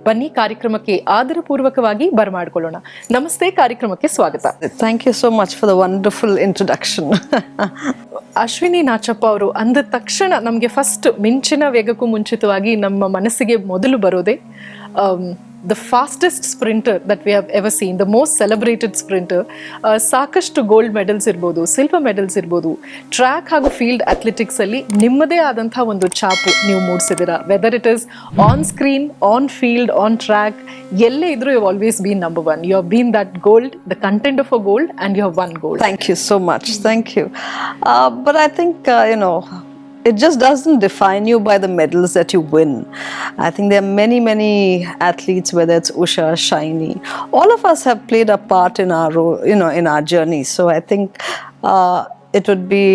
ಬನ್ನಿ ಕಾರ್ಯಕ್ರಮಕ್ಕೆ ಆದರಪೂರ್ವಕವಾಗಿ ಬರಮಾಡಿಕೊಳ್ಳೋಣ. ನಮಸ್ತೆ, ಕಾರ್ಯಕ್ರಮಕ್ಕೆ ಸ್ವಾಗತ. Thank you so much for the wonderful introduction. Ashwini Nachappa ಅವರು ಅಂದ ತಕ್ಷಣ ನಮಗೆ ಫಸ್ಟ್ ಮಿಂಚಿನ ವೇಗಕ್ಕೂ ಮುಂಚಿತವಾಗಿ ನಮ್ಮ ಮನಸ್ಸಿಗೆ ಮೊದಲು ಬರೋದೇ the fastest sprinter that we have ever seen, the most celebrated sprinter. ಸಾಕಷ್ಟು ಗೋಲ್ಡ್ ಮೆಡಲ್ಸ್ ಇರ್ಬೋದು, ಸಿಲ್ವರ್ ಮೆಡಲ್ಸ್ ಇರ್ಬೋದು, ಟ್ರ್ಯಾಕ್ ಹಾಗೂ ಫೀಲ್ಡ್ ಅಥ್ಲೆಟಿಕ್ಸ್ ಅಲ್ಲಿ ನಿಮ್ಮದೇ ಆದಂತಹ ಒಂದು ಛಾಪು ನೀವು ಮೂಡಿಸಿದಿರಾ. Whether it is on screen, on field, on track, ಎಲ್ಲೇ ಇದ್ರೂ you always been number one. You have been that gold, the content of a gold, and you have won gold. Thank you so much. Thank you. But I think, it just doesn't define you by the medals that you win. I think there are many, many athletes, whether it's Usha, Shiny, all of us have played a part in our role, in our journey. So I think it would be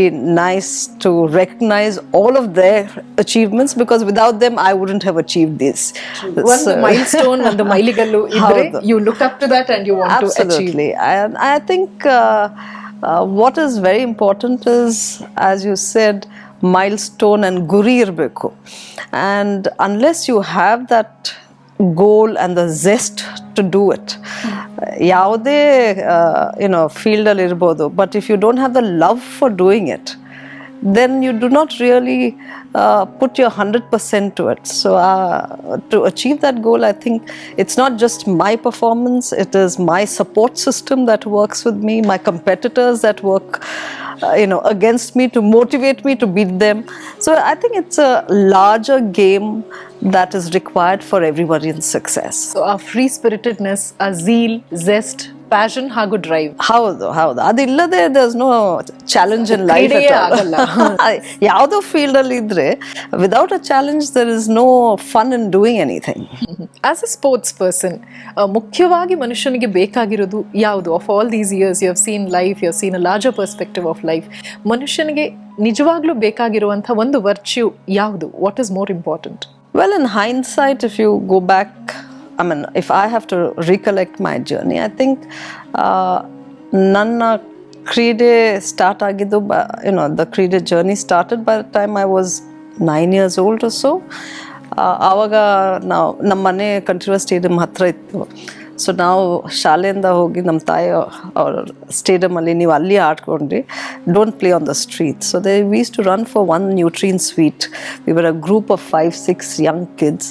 nice to recognize all of their achievements, because without them I wouldn't have achieved this. One milestone, one mailigalllu idre, you look up to that and you want to achieve. Absolutely. I think what is very important is, as you said, milestone and guri irbeku, and unless you have that goal and the zest to do it, yaude field alli irbodu, but if you don't have the love for doing it, then you do not really put your 100% to it. So to achieve that goal, I think it's not just my performance, it is my support system that works with me, my competitors that work against me to motivate me to beat them. So I think it's a larger game that is required for everybody in success. So our free spiritedness, our zeal, zest, passion ಹಾಗೂ drive. ಹೌದು, ಅದಿಲ್ಲದೆ there's no challenge in life at all. ಯಾವುದೋ field ಅಲ್ಲಿ ಇದ್ರೆ without a challenge there is no fun in doing anything. As a sports person, ಮುಖ್ಯವಾಗಿ ಮನುಷ್ಯನಿಗೆ ಬೇಕಾಗಿರೋದು ಯಾವುದು? Of all these years you have seen life, you have seen a larger perspective of life. ಮನುಷ್ಯನಿಗೆ ನಿಜವಾಗ್ಲೂ ಬೇಕಾಗಿರುವಂಥ ಒಂದು ವರ್ಚ್ಯೂ ಯಾವುದು? What is more important? Well, in hindsight, if you go back, if I have to recollect my journey, I think ನನ್ನ ಕ್ರೀಡೆ start ಆಗಿದ್ದು, the ಕ್ರೀಡೆ journey started by the time I was 9 years old or so. ಆವಾಗ ನಮ್ಮ ಮನೆ Kanteerava stadium ಹತ್ರ ಇತ್ತು. So ನಾವು ಶಾಲೆಯಿಂದ ಹೋಗಿ ನಮ್ಮ ತಾಯಿ ಅವ್ರ ಸ್ಟೇಡಿಯಮಲ್ಲಿ ನೀವು ಅಲ್ಲಿ ಆಡ್ಕೊಂಡ್ರಿ, don't play on the street. So they we use to run for one Nutrine sweet. We were a group of 5-6 young kids,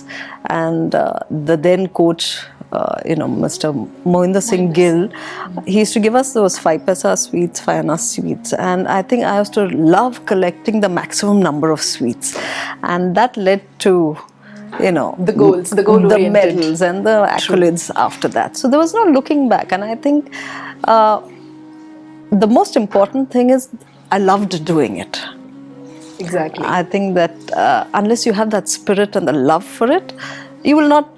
and the then coach, Mr. Mohinder Singh Gill, he used to give us those 5 paisa sweets, 5 anna sweets, and I think I used to love collecting the maximum number of sweets, and that led to the goals, the medals and the accolades. True. After that, so there was no looking back, and I think the most important thing is I loved doing it. Exactly. I think that unless you have that spirit and the love for it, you will not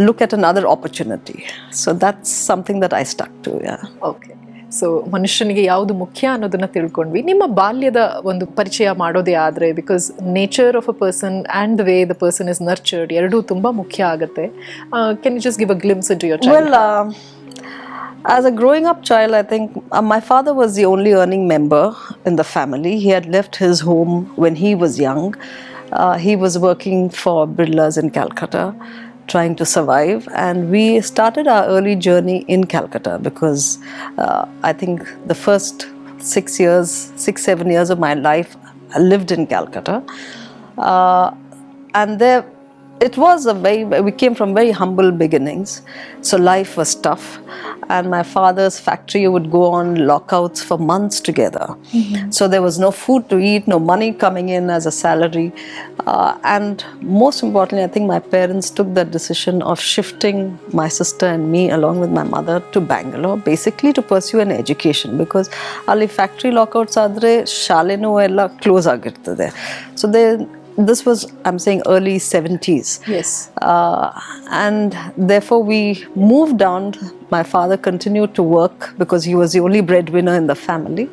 look at another opportunity. So that's something that I stuck to. Yeah. Okay. So ಮನುಷ್ಯನಿಗೆ ಯಾವುದು ಮುಖ್ಯ ಅನ್ನೋದನ್ನ ತಿಳ್ಕೊಂಡ್ವಿ. ನಿಮ್ಮ ಬಾಲ್ಯದ ಒಂದು ಪರಿಚಯ ಮಾಡೋದೇ ಆದರೆ, because nature of a person and the way the person is nurtured, ಎರಡೂ ತುಂಬ ಮುಖ್ಯ ಆಗುತ್ತೆ. Can you just give a glimpse into your child? Well, as a growing up child, I think my father was the only earning member in the family. He had left his home when he was young. He was working for Birlas in Calcutta, trying to survive, and we started our early journey in Calcutta because I think the first 6-7 years of my life I lived in Calcutta, and there it was we came from very humble beginnings, so life was tough, and my father's factory would go on lockouts for months together. Mm-hmm. So there was no food to eat, no money coming in as a salary, and most importantly, I think my parents took the decision of shifting my sister and me along with my mother to Bangalore, basically to pursue an education, because ali factory lockouts adre shalenu ella close agirtade. So this was, I'm saying, early 70s. Yes. And therefore we moved down. My father continued to work because he was the only breadwinner in the family.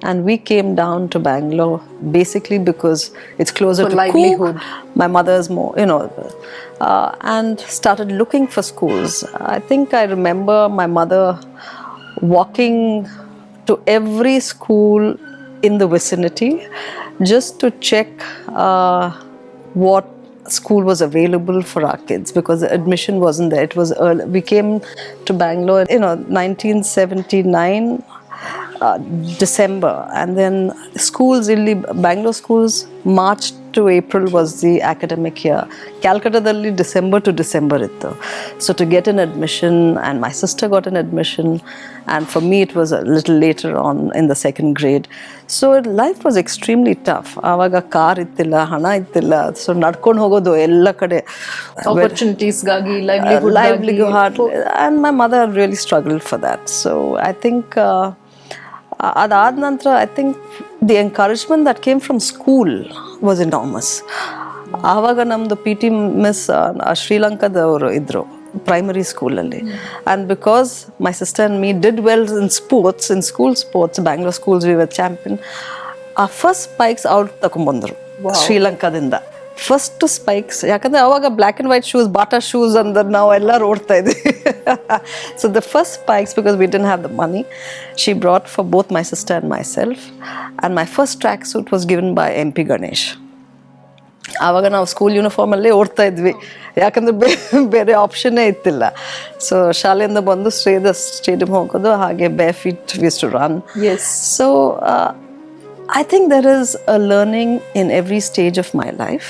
And we came down to Bangalore basically because it's closer for to livelihood. My mother's more, and started looking for schools. I think I remember my mother walking to every school in the vicinity just to check what school was available for our kids because the admission wasn't there. It was early. We came to Bangalore, 1979 December, and then schools illi Bangalore schools March to April was the academic year. Calcutta dalli December to December ittu. So to get an admission, and my sister got an admission, and for me it was a little later on in the second grade. So life was extremely tough. Avaga car ittilla, hana ittilla, so nadಕೊಂಡು ಹೋಗೋದು ಎಲ್ಲ ಕಡೆ. Opportunities ಗಾಗಿ, livelihood, and my mother really struggled for that. So I think ಅದಾದ ನಂತರ I think the encouragement that came from school was enormous. ಆವಾಗ ನಮ್ಮದು P T miss ಶ್ರೀಲಂಕಾದವರು ಇದ್ದರು ಪ್ರೈಮರಿ ಸ್ಕೂಲಲ್ಲಿ. And because my sister and me did well in sports, in school sports, Bangalore schools we were champion. ಆ first spikes out ತಗೊಂಡ್ಬಂದರು ಶ್ರೀಲಂಕಾದಿಂದ. First spikes, ಯಾಕಂದರೆ ಅವಾಗ black and white shoes, Bata shoes ಅಂದ್ರೆ ನಾವು ಎಲ್ಲರೂ ಓಡ್ತಾ ಇದ್ವಿ. So the first spikes, because we didn't have the money, she brought for both my sister and myself. And my first tracksuit was given by M P Ganesh. ಆವಾಗ ನಾವು school ಯೂನಿಫಾರ್ಮಲ್ಲೇ ಓಡ್ತಾ ಇದ್ವಿ, ಯಾಕಂದರೆ ಬೇರೆ ಆಪ್ಷನ್ನೇ ಇತ್ತಿಲ್ಲ. ಸೊ ಶಾಲೆಯಿಂದ ಬಂದು stadium ಹೋಗೋದು, ಹಾಗೆ bare feet was to run. So I think there is a learning in every stage of my life,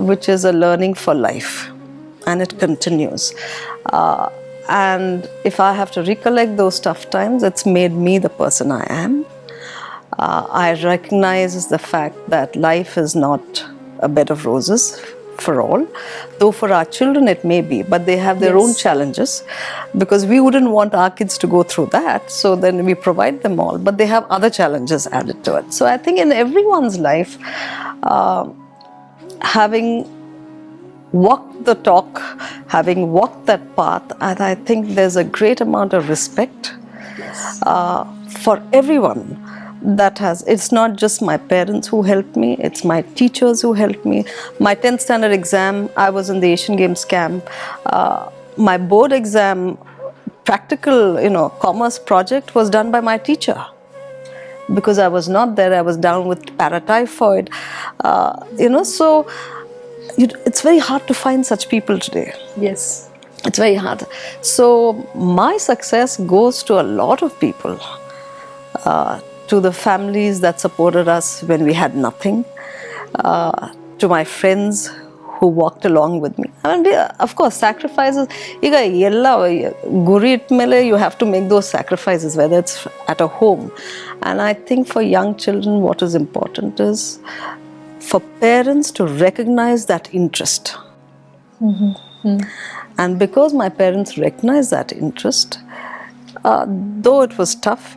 which is a learning for life, and it continues. And if I have to recollect those tough times, it's made me the person I am. I recognize the fact that life is not a bed of roses for all, though for our children it may be, but they have their own challenges, because we wouldn't want our kids to go through that, so then we provide them all, but they have other challenges added to it. So I think in everyone's life, having walked the talk, having walked that path, and I think there's a great amount of respect for everyone. That has, it's not just my parents who helped me, it's my teachers who helped me. My 10th standard exam, I was in the Asian Games camp. My board exam, practical, commerce project was done by my teacher. Because I was not there, I was down with paratyphoid. So it's very hard to find such people today. Yes. It's very hard. So my success goes to a lot of people. To the families that supported us when we had nothing, to my friends who walked along with me. I mean, of course, sacrifices. Iga yella guri itmele you have to make those sacrifices, whether it's at a home. And I think for young children, what is important is for parents to recognize that interest. And because my parents recognized that interest, though it was tough,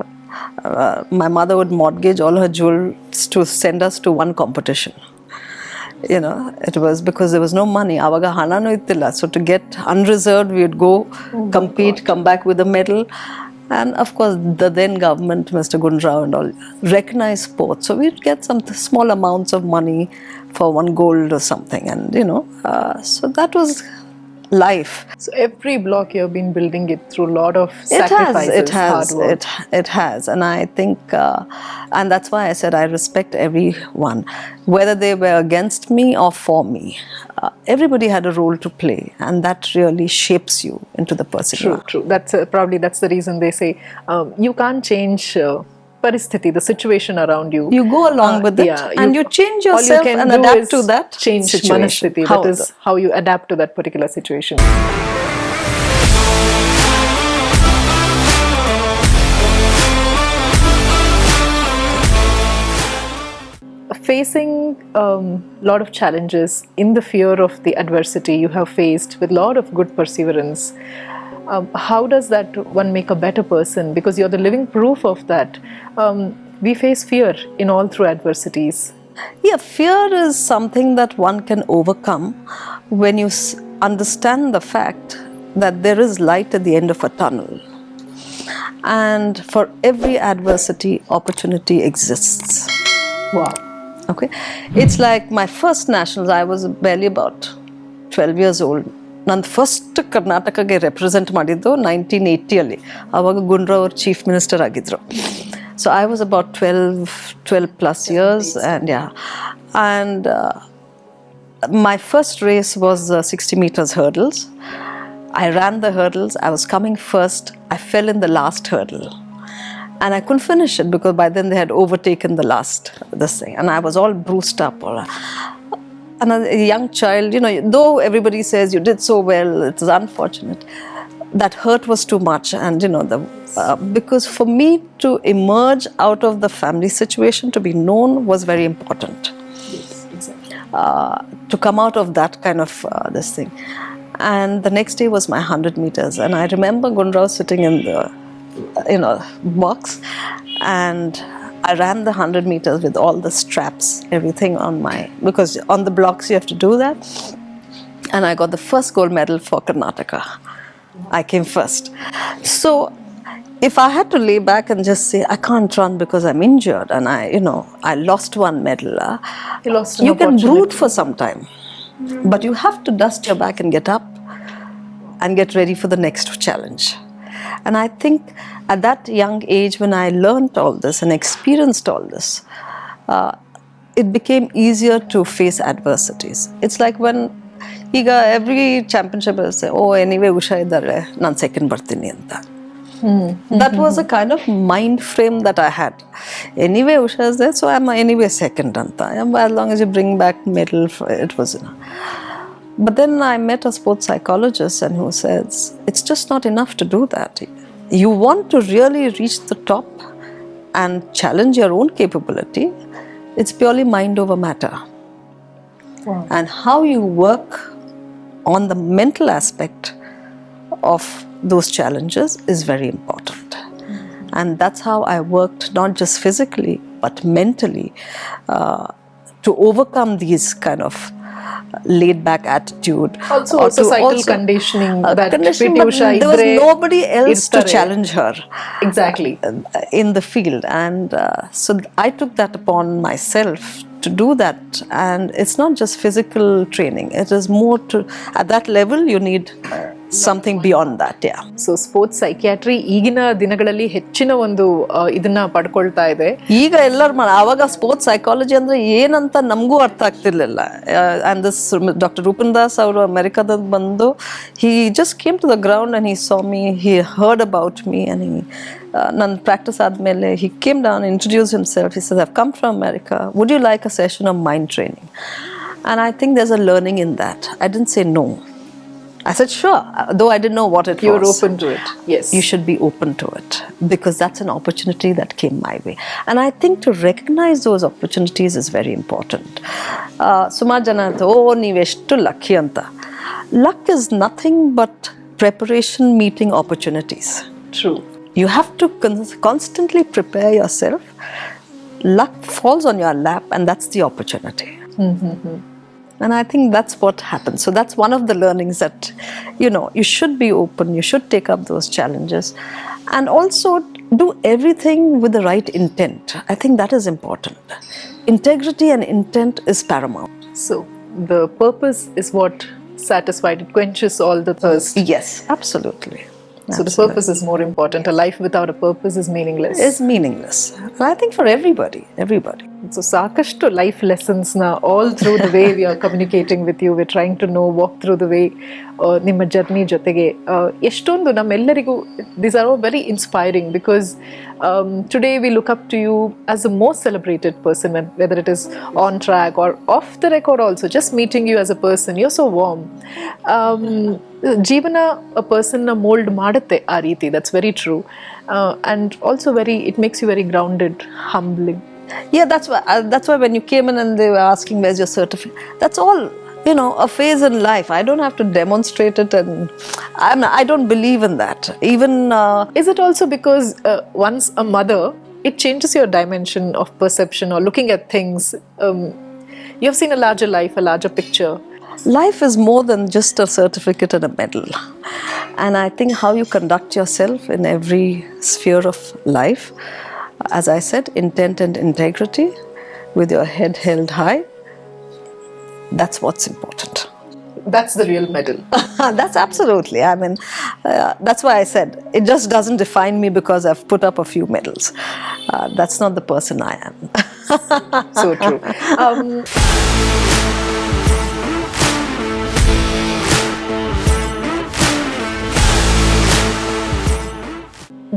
my mother would mortgage all her jewels to send us to one competition. It was because there was no money. Avaga hananu ittilla. So to get unreserved, we would go compete, come back with a medal. And of course, the then government, Mr. Gundrao and all, recognized sports. So we'd get some small amounts of money for one gold or something. And, so that was life. So every block you have been building it through a lot of sacrifices, hard work. It has. And I think, and that's why I said I respect everyone, whether they were against me or for me. Everybody had a role to play, and that really shapes you into the person you are. True. That's that's the reason they say you can't change paristhiti, the situation around you. You go along with it, and you change yourself and adapt to that change situation. manasthiti. That is how you adapt to that particular situation. Facing a lot of challenges, in the fear of the adversity you have faced with a lot of good perseverance, how does that one make a better person? Because you're the living proof of that. We face fear in all through adversities. Yeah, fear is something that one can overcome when you understand the fact that there is light at the end of a tunnel. And for every adversity, opportunity exists. Wow. Okay. It's like my first nationals, I was barely about 12 years old. ನಾನು first ಕರ್ನಾಟಕಗೆ represent ಮಾಡಿದ್ದು 1980 ಆವಾಗ ಗುಂಡ್ರಾವ್ ಅವರು chief minister ಆಗಿದ್ರು. So I was about 12 plus years, and my first race was 60 meters hurdles. I ran the hurdles. I was coming first. I fell in the last hurdle. And I couldn't finish it because by then they had overtaken this thing. And I was all bruised up. And a young child, though everybody says you did so well, it was unfortunate. That hurt was too much. And, because for me to emerge out of the family situation, to be known was very important. Yes, exactly. To come out of that kind of this thing. And the next day was my 100 meters. And I remember Gunrao sitting in the, box. And I ran the 100 meters with all the straps, everything on because on the blocks you have to do that. And I got the first gold medal for Karnataka. I came first. So if I had to lay back and just say, I can't run because I'm injured and I lost one medal, you can brood for some time. But you have to dust your back and get up and get ready for the next challenge. And I think at that young age, when I learned all this and experienced all this, it became easier to face adversities. It's like when every championship I say, oh, anyway, Usha idare, nan second bartini anta. That was a kind of mind frame that I had. Anyway, Usha is there, so I'm anyway second anta. As long as you bring back medal, it was enough. But then I met a sports psychologist and who says, it's just not enough to do that. You want to really reach the top and challenge your own capability, it's purely mind over matter. Wow. And how you work on the mental aspect of those challenges is very important. And that's how I worked, not just physically, but mentally, to overcome these kind of laid-back attitude. Also societal conditioning. That conditioning, but there was nobody else to challenge her. Exactly. In the field. And so I took that upon myself to do that. And it's not just physical training. It is more to, at that level, you need something beyond that, yeah. So sports psychiatry ಈಗಿನ ದಿನಗಳಲ್ಲಿ ಹೆಚ್ಚಿನ ಒಂದು ಇದನ್ನ ಪಡ್ಕೊಳ್ತಾ ಇದೆ. ಈಗ ಎಲ್ಲರೂ ಆವಾಗ ಸ್ಪೋರ್ಟ್ಸ್ ಸೈಕಾಲಜಿ ಅಂದ್ರೆ ಏನಂತ ನಮಗೂ ಅರ್ಥ ಆಗ್ತಿರ್ಲಿಲ್ಲ. And this Dr. Rupan Das ಅವರು ಅಮೆರಿಕಾದಲ್ಲಿ ಬಂದು, he just came to the ground and he saw me, he heard about me and he ನನ್ನ ಪ್ರಾಕ್ಟೀಸ್ ಆದಮೇಲೆ he came down, introduced himself, he said, I've come from America, would you like a session of mind training? And I think there's a learning in that. I didn't say no. I said, sure, though I didn't know what it was. You're open to it, yes. You should be open to it because that's an opportunity that came my way. And I think to recognize those opportunities is very important. Sumar jana oh, neeveshtu lucky anta. Luck is nothing but preparation meeting opportunities. True. You have to constantly prepare yourself. Luck falls on your lap and that's the opportunity. Mm-hmm. And I think that's what happens. So that's one of the learnings that, you should be open, you should take up those challenges. And also do everything with the right intent. I think that is important. Integrity and intent is paramount. So the purpose is what satisfies, it quenches all the thirst. Yes, absolutely. So the purpose is more important. A life without a purpose is meaningless. Is meaningless. And I think for everybody. So ಸಾಕಷ್ಟು life lessons na all through the way we are communicating with you. We're trying to walk through the way ನಿಮ್ಮ journey ಜೊತೆಗೆ ಎಷ್ಟೊಂದು ನಮ್ಮೆಲ್ಲರಿಗೂ these are all very inspiring because today we look up to you as the most celebrated person, whether it is on track or off the record also. Just meeting you as a person, you're so warm. ಜೀವನ a person na mold ಮಾಡುತ್ತೆ ಆ ರೀತಿ. That's very true. And also it makes you very grounded, humbling. Yeah, that's why when you came in and they were asking where's your certificate, that's all, a phase in life. I don't have to demonstrate it, and I don't believe in that. Even is it also because once a mother, it changes your dimension of perception or looking at things? You have seen a larger life, a larger picture. Life is more than just a certificate and a medal. And I think how you conduct yourself in every sphere of life, as I said, intent and integrity, with your head held high, that's what's important. That's the real medal. That's absolutely. I mean, that's why I said, it just doesn't define me because I've put up a few medals. That's not the person I am. So true.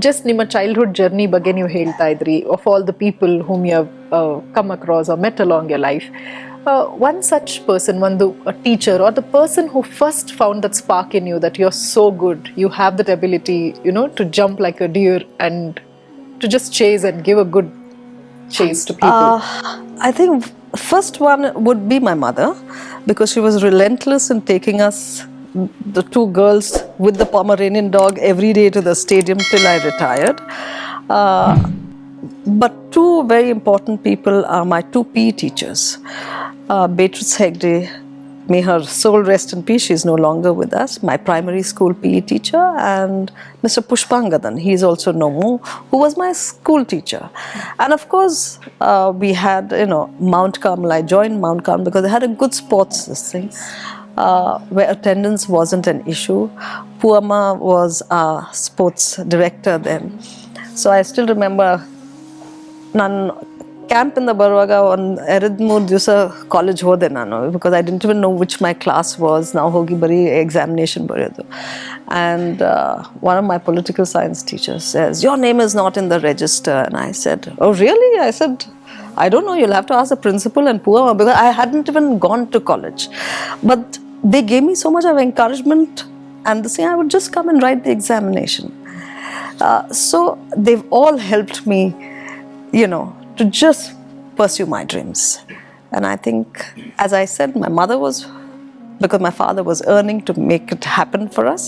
just ನಿಮ್ಮ childhood journey ಬಗ್ಗೆ ನೀವು ಹೇಳ್ತಾ ಇದ್ರಿ, of all the people whom you have come across or met along your life. One such person, a teacher or the person who first found that spark in you that you're so good, you have that ability, to jump like a deer and to just chase and give a good chase to people. I think first one would be my mother, because she was relentless in taking us, the two girls with the Pomeranian dog, every day to the stadium till I retired. But two very important people are my two PE teachers. Beatrice Hegde, may her soul rest in peace, she is no longer with us, my primary school PE teacher, and Mr. Pushpangadan, he is also no more, who was my school teacher. And of course, we had, Mount Carmel. I joined Mount Carmel because they had a good sports thing, where attendance wasn't an issue. Puama was our sports director then. So I still remember, ನಾನು ಕ್ಯಾಂಪಿಂದ ಬರುವಾಗ ಒಂದು 2-3 ದಿವಸ college ಹೋದೆ ನಾನು, because I didn't even know which my class was. ನಾವು ಹೋಗಿ ಬರೀ examination ಬರೆಯೋದು. And one of my political science teachers says, your name is not in the register. And I said, oh really? I said, I don't know, you'll have to ask the principal and Puama, because I hadn't even gone to college. But they gave me so much of encouragement, and the same, I would just come and write the examination. So they've all helped me, to just pursue my dreams. And I think, as I said, my mother was, because my father was earning to make it happen for us,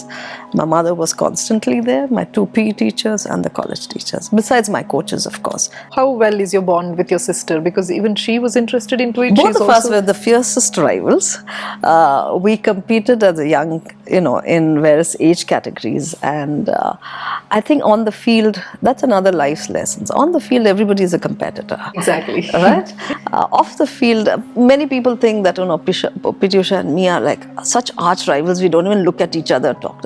my mother was constantly there, my two PE teachers and the college teachers, besides my coaches, of course. How well is your bond with your sister? Because even she was interested into it. Both of us were the fiercest rivals. We competed as a young, in various age categories. And I think on the field, that's another life's lesson. On the field, everybody is a competitor. Exactly. Right? Off the field, many people think that, Pityusha and me are like such arch rivals. We don't even look at each other, talk.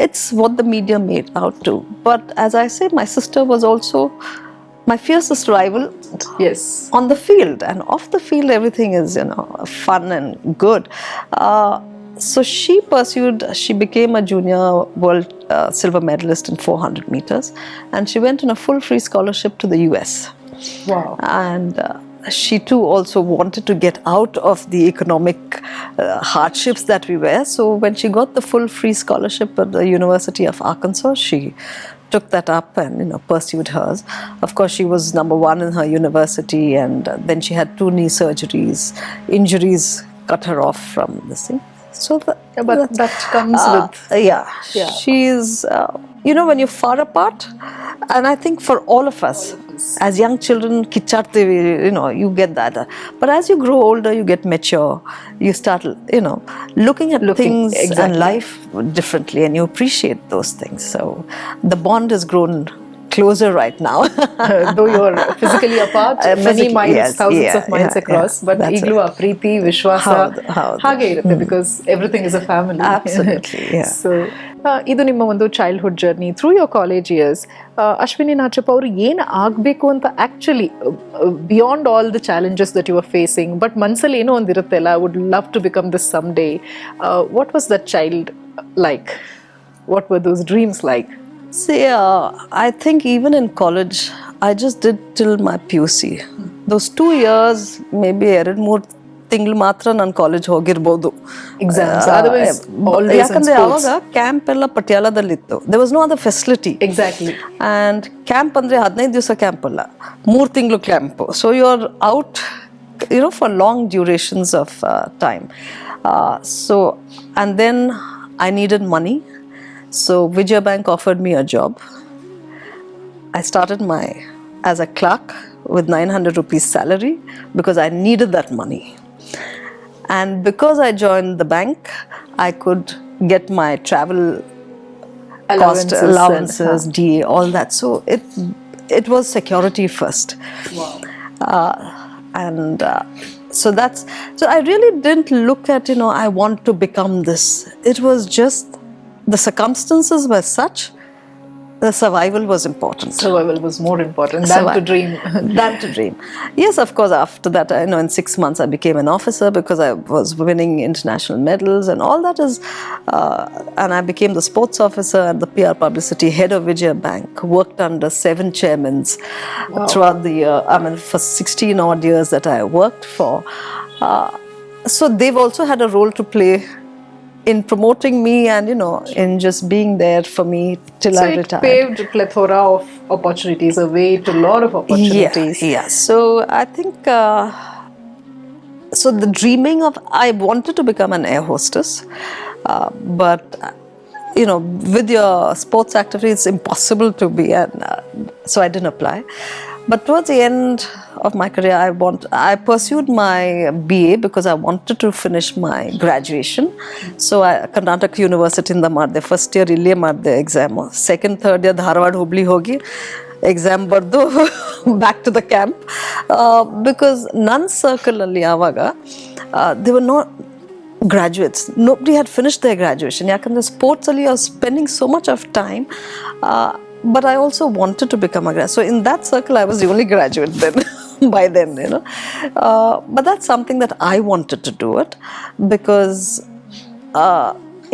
It's what the media made out to. But as I say, my sister was also my fiercest rival. Yes. On the field, and off the field, everything is, fun and good. So she became a junior world silver medalist in 400 meters, and she went on a full free scholarship to the US. Wow. And she too also wanted to get out of the economic hardships that we were. So when she got the full free scholarship at the University of Arkansas, she took that up and pursued hers. Of course, she was number one in her university, and then she had 2 knee surgeries. Injuries cut her off from this thing. So that comes with... Yeah. She's, when you're far apart, and I think for all of us, as young children, you get that. But as you grow older, you get mature. You start, looking at things and life differently, and you appreciate those things. So the bond has grown closer right now. Though you're physically apart, many miles, thousands of miles across, but ಈಗಲೂ ಆ ಪ್ರೀತಿ, ವಿಶ್ವಾಸ ಹಾಗೆ ಇರುತ್ತೆ, because everything is a family. Absolutely, yeah. So ಇದು ನಿಮ್ಮ ಒಂದು childhood journey. Through your college years, Ashwini Nachappa ಅವರು ಏನು ಆಗಬೇಕು ಅಂತ actually beyond all the challenges that you are facing, but ಮನಸ್ಸಲ್ಲಿ ಏನೋ ಒಂದಿರುತ್ತೆಲ್ಲ, would love to become this some day. What was that child like? What were those dreams like? See, I think even in college, I just did till my PUC. Those 2 years, maybe 2-3 ತಿಂಗಳು ಮಾತ್ರ ನಾನು college ಹೋಗಿರ್ಬೋದು. Exams, ಯಾಕಂದ್ರೆ ಅವಾಗ camp ಎಲ್ಲ ಪಟಿಯಾಲದಲ್ಲಿತ್ತು. there was no other facility. Exactly. And camp ಅಂದ್ರೆ 15 ದಿವಸ camp ಅಲ್ಲ, 3 ತಿಂಗಳು camp. So you're out, for long durations of time. So, and then I needed money. So Vijaya Bank offered me a job. I started as a clerk with 900 rupees salary because I needed that money. And because I joined the bank, I could get my travel allowances, DA, all that. So it was security first. Wow. So I really didn't look at, I want to become this. It was just the circumstances were such the survival was important. Survival was more important than to dream. Than to dream. Yes, of course, after that, in 6 months I became an officer because I was winning international medals and all that is, and I became the sports officer and the PR publicity head of Vijaya Bank, worked under 7 chairmen throughout the year. I mean, for 16 odd years that I worked for. So they've also had a role to play in promoting me and, in just being there for me till I retired. So it paved a plethora of opportunities, a way to a lot of opportunities. Yeah. So I think, so the dreaming of, I wanted to become an air hostess, but, with your sports activity, it's impossible to be, so I didn't apply. But towards the end of my career, I pursued my BA because I wanted to finish my graduation. So I Karnataka University in the Madde, first year illೇ ಮಾಡಿದೆ exam. Second, third year Dharwad Hubli ಹೋಗಿ exam ಬರ್ದು back to the camp. Because ನನ್ನ circle ಅಲ್ಲಿ ಆವಾಗ they were not graduates. Nobody had finished their graduation. ಯಾಕಂದ್ರೆ sports ಅಲ್ಲಿ I was spending so much of time. But I also wanted to become a graduate. So in that circle, I was the only graduate then, by then, But that's something that I wanted to do it because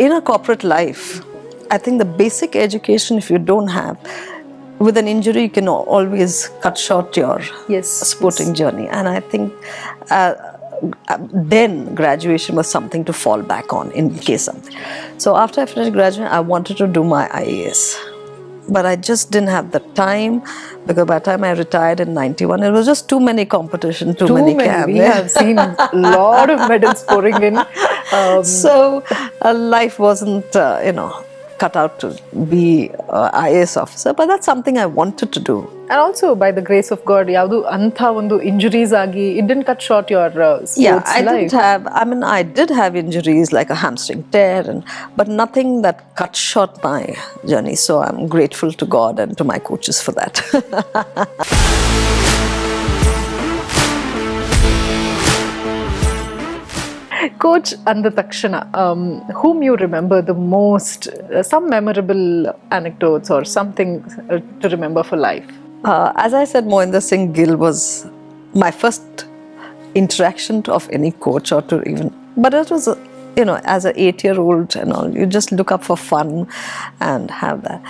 in a corporate life, I think the basic education, if you don't have, with an injury, you can always cut short your sporting journey. And I think then graduation was something to fall back on in case something. So after I finished graduation, I wanted to do my IAS. But I just didn't have the time because by the time I retired in 91, it was just too many competition, too many camps. We have seen a lot of medals pouring in. So life wasn't, cut out to be IAS officer, but that's something I wanted to do. And also, by the grace of God, ಯಾವುದು ಅಂಥ ಒಂದು injuries ಆಗಿ it didn't cut short your sports life. I did have injuries like a hamstring tear, but nothing that cut short my journey. So I'm grateful to God and to my coaches for that. Coach ಅಂದ ತಕ್ಷಣ, whom you remember the most, some memorable anecdotes or something to remember for life? As I said, Mohinder Singh Gill was my first interaction of any coach or to even, but it was, as an 8-year-old and all, you just look up for fun and have that.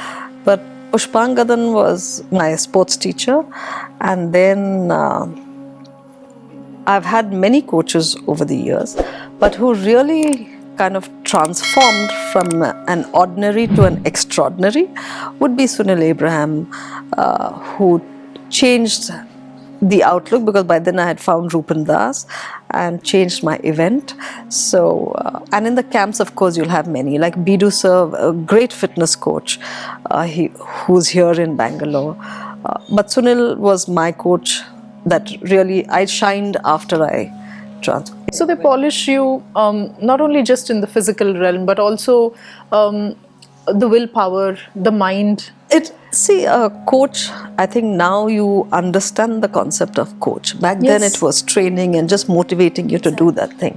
But Pushpangadan was my sports teacher, and then I've had many coaches over the years, but who really kind of transformed from an ordinary to an extraordinary would be Sunil Abraham, who changed the outlook because by then I had found Rupan Das and changed my event. So, and in the camps, of course, you'll have many, like Bidu sir, a great fitness coach, who's here in Bangalore. But Sunil was my coach that really I shined after I transferred. So they polish you not only just in the physical realm, but also the willpower, the mind. A coach, I think now you understand the concept of coach. Back then it was training and just motivating you to do that thing.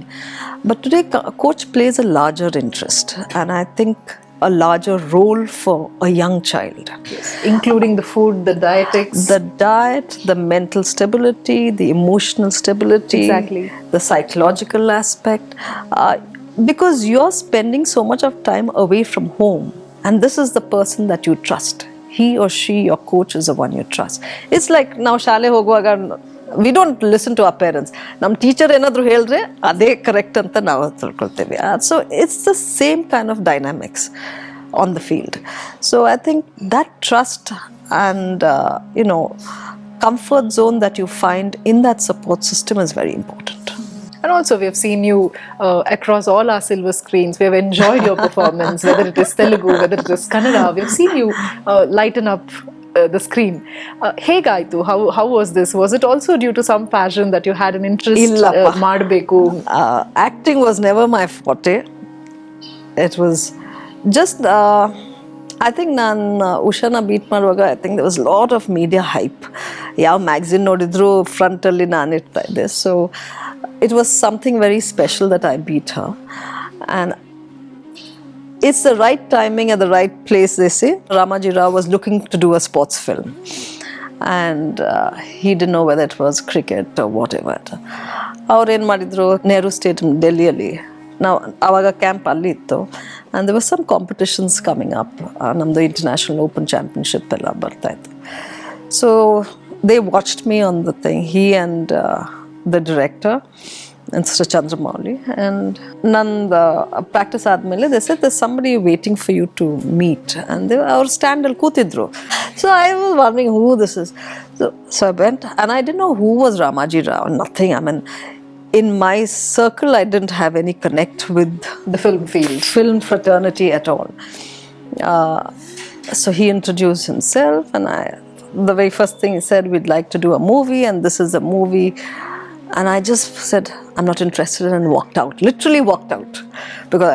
But today, coach plays a larger interest, and I think a larger role for a young child. Including the food, the dietetics. The diet, the mental stability, the emotional stability. Exactly. The psychological aspect. Because you're spending so much of time away from home, and this is the person that you trust. He or she, your coach, is the one you trust. It's like now ಶಾಲೆ ಹೋಗುವಾಗ we don't listen to our parents. ನಮ್ಮ teacher ಏನಾದರೂ ಹೇಳಿದ್ರೆ ಅದೇ correct ಅಂತ ನಾವು ತಿಳ್ಕೊಳ್ತೇವೆ. So it's the same kind of dynamics on the field. So I think that trust and comfort zone that you find in that support system is very important. And also, we have seen you across all our silver screens. We have enjoyed your performance, whether it is Telugu, whether it is Kannada. We have seen you lighten up the screen. ಹೇಗಾಯ್ತು? How was this? Was it also due to some passion that you had an interest ಮಾಡಬೇಕು? Acting was never my forte. It was just I think ನಾನು ಉಷಾನ beet ಮಾಡುವಾಗ I think there was a lot of media hype. ಯಾವ magazine ನೋಡಿದ್ರು ಫ್ರಂಟಲ್ಲಿ ನಾನು ಇರ್ತಾ ಇದ್ದೆ. So it was something very special that I beat her. And it's the right timing at the right place, they say. Ramaji Rao was looking to do a sports film. And he didn't know whether it was cricket or whatever. Avaru ಏನು ಮಾಡಿದ್ರು, Nehru stadium ಡೆಲ್ಲಿಯಲ್ಲಿ ನಾವು ಆವಾಗ camp ಅಲ್ಲಿ ಇತ್ತು. and there were some competitions coming up. ನಮ್ಮದು international open championship ಎಲ್ಲ ಬರ್ತಾ ಇತ್ತು. So they watched me on the thing, he and the director and Mr. Chandramouli, and nandu practice ಆದ್ಮೇಲೆ they said there's somebody waiting for you to meet, and they our stand ಅಲ್ಲಿ ಕೂತಿದ್ರು. So I was wondering who this is. So I went, and I didn't know who was Ramaji Rao, nothing. I mean, in my circle I didn't have any connect with The film field. film fraternity at all. So he introduced himself, and the very first thing he said, we'd like to do a movie, and this is a movie. And I just said, I'm not interested, and walked out, literally walked out. Because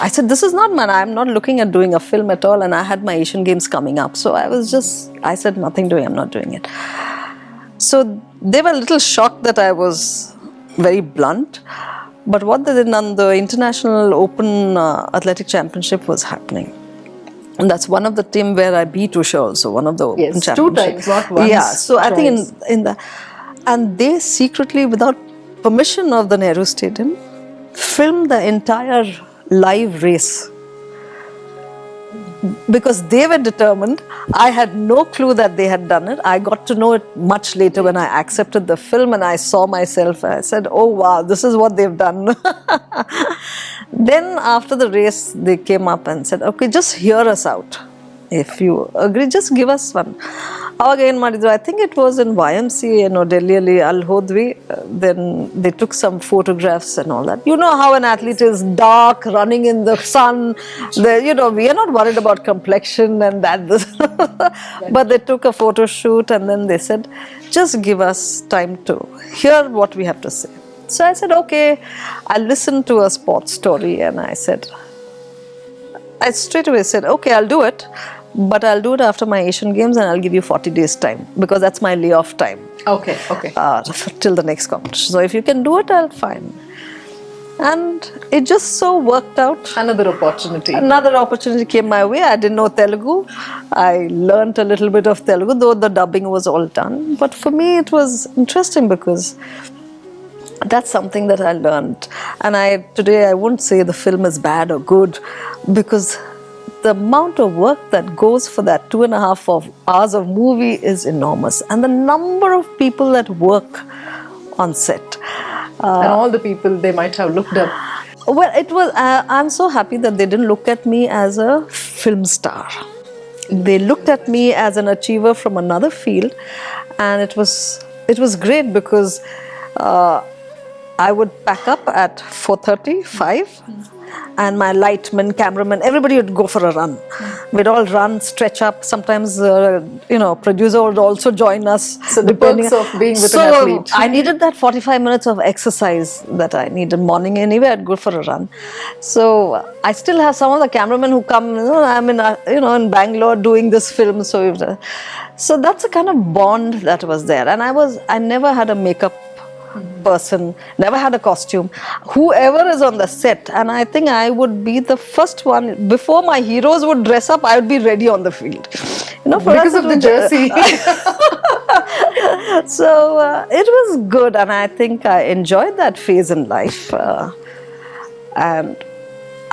I said, this is not I'm not looking at doing a film at all, and I had my Asian Games coming up. So I said, nothing doing, I'm not doing it. So they were a little shocked that I was very blunt. But what they did on the International Open Athletic Championship was happening. And that's one of the team where I beat Usha also, one of the Open Yes, Championship. 2 times, not once. Yeah, so I think Twice. in the... And they secretly, without permission of the Nehru Stadium, filmed the entire live race. Because they were determined. I had no clue that they had done it. I got to know it much later when I accepted the film and I saw myself. I said, oh wow, this is what they've done. Then after the race, they came up and said, okay, just hear us out. If you agree, just give us one. Aವಾಗ ಏನು ಮಾಡಿದ್ರು, I think it was in YMCA, ಡೆಲ್ಲಿಯಲ್ಲಿ ಅಲ್ಲಿ ಹೋದ್ವಿ. Then they took some photographs and all that. You know how an athlete is dark, running in the sun. We are not worried about complexion and that. But they took a photo shoot, and then they said, just give us time to hear what we have to say. So I said, okay, I'll listen to a sports story. And I straight away said, okay, I'll do it. But I'll do it after my Asian Games, and I'll give you 40 days time, because that's my layoff time. Okay. Till the next competition. So if you can do it, I'll fine. And it just so worked out. Another opportunity. Another opportunity came my way. I didn't know Telugu. I learnt a little bit of Telugu, though the dubbing was all done. But for me, it was interesting because that's something that I learned. And today I wouldn't say the film is bad or good, because the amount of work that goes for that 2.5 hours of movie is enormous. And the number of people that work on set. And all the people they might have looked up. Well, it was. I'm so happy that they didn't look at me as a film star. They looked at me as an achiever from another field, and it was great because I would pack up at 4:30, 5. And my lightman, cameraman, everybody would go for a run. We'd all run, stretch up. Sometimes, producer would also join us. So the perks of being with an athlete. I needed that 45 minutes of exercise that I needed morning anyway. I'd go for a run. So I still have some of the cameramen who come. I'm in Bangalore doing this film. So that's a kind of bond that was there. And I never had a makeup person, never had a costume. Whoever is on the set, and I think I would be the first one. Before my heroes would dress up, I would be ready on the field. Because of the jersey. So it was good, and I think I enjoyed that phase in life. And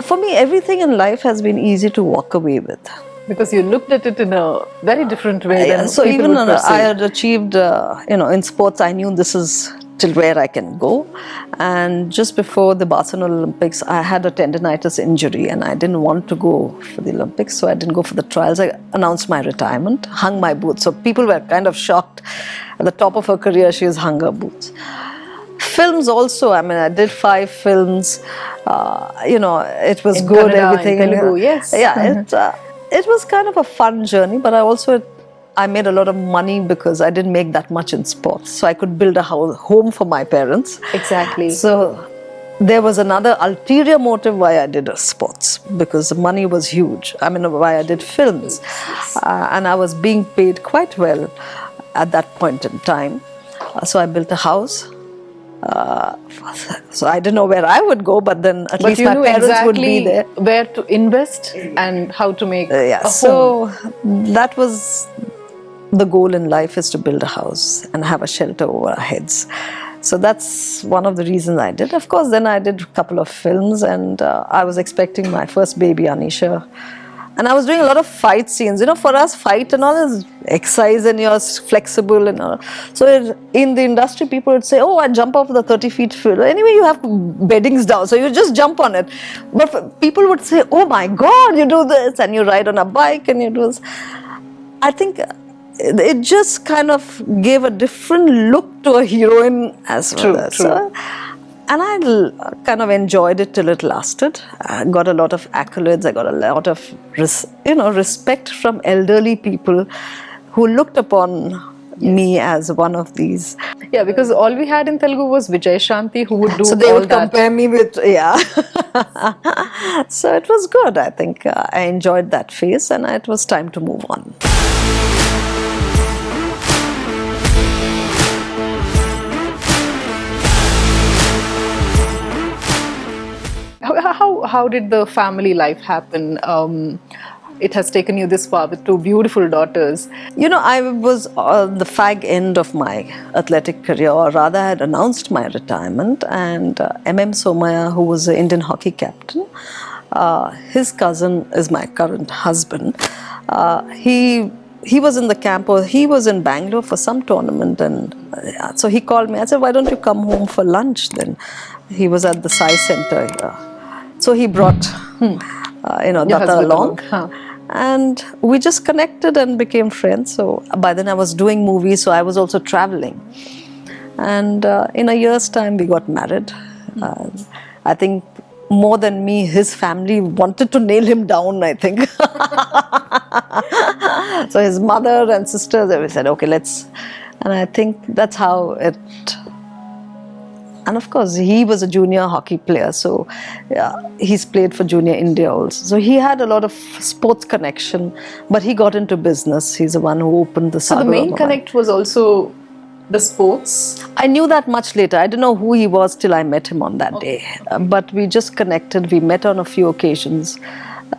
for me, everything in life has been easy to walk away with. Because you looked at it in a very different way than So people even would perceive. I had achieved, in sports, I knew this is till where I can go. And just before the Barcelona Olympics, I had a tendinitis injury, and I didn't want to go for the Olympics, so I didn't go for the trials. I announced my retirement, hung my boots. So people were kind of shocked. At the top of her career, she has hung her boots. Films also, I did 5 films. It was In good, Kannada, everything. in Telugu, yes. Yeah, it was kind of a fun journey, but I made a lot of money because I didn't make that much in sports. So I could build a home for my parents. Exactly. So there was another ulterior motive why I did sports, because the money was huge. Why I did films. And I was being paid quite well at that point in time. So I built a house, So I didn't know where I would go, but then at But least you my knew parents would be exactly there. where to invest and how to make Yeah, a home. so that was the goal in life, is to build a house and have a shelter over our heads. So that's one of the reasons I did. Of course, then I did a couple of films, and I was expecting my first baby, Anisha. And I was doing a lot of fight scenes. You know, for us, fight and all is exercise and you're flexible and all. So in the industry, people would say, oh, I jump off the 30 feet field. Anyway, you have beddings down, so you just jump on it. But people would say, oh my God, you do this, and you ride on a bike and you do this. I think it just kind of gave a different look to a heroine as well. True. So, and I kind of enjoyed it till it lasted. I got a lot of accolades. I got a lot of respect from elderly people who looked upon me as one of these. Yeah, because all we had in Telugu was Vijay Shanti, who would do So they all would that. compare me with, yeah. So it was good. I think I enjoyed that phase, and it was time to move on. How did the family life happen? It has taken you this far with two beautiful daughters. You know, I was the fag end of my athletic career, or rather, I had announced my retirement, and M.M. Somaya, who was an Indian hockey captain, his cousin is my current husband. He was in the camp, or he was in Bangalore for some tournament, and so he called me. I said, why don't you come home for lunch then? He was at the Sai Center here. So he brought, Data along. And we just connected and became friends. So by then I was doing movies, so I was also traveling. And in a year's time, we got married. I think more than me, his family wanted to nail him down, I think. So his mother and sisters, they said, okay, let's. And I think that's how it. And of course, he was a junior hockey player, so he's played for Junior India also. So he had a lot of sports connection, but he got into business. He's the one who opened the So the main connect was also the sports? I knew that much later. I didn't know who he was till I met him on that day. But we just connected. We met on a few occasions.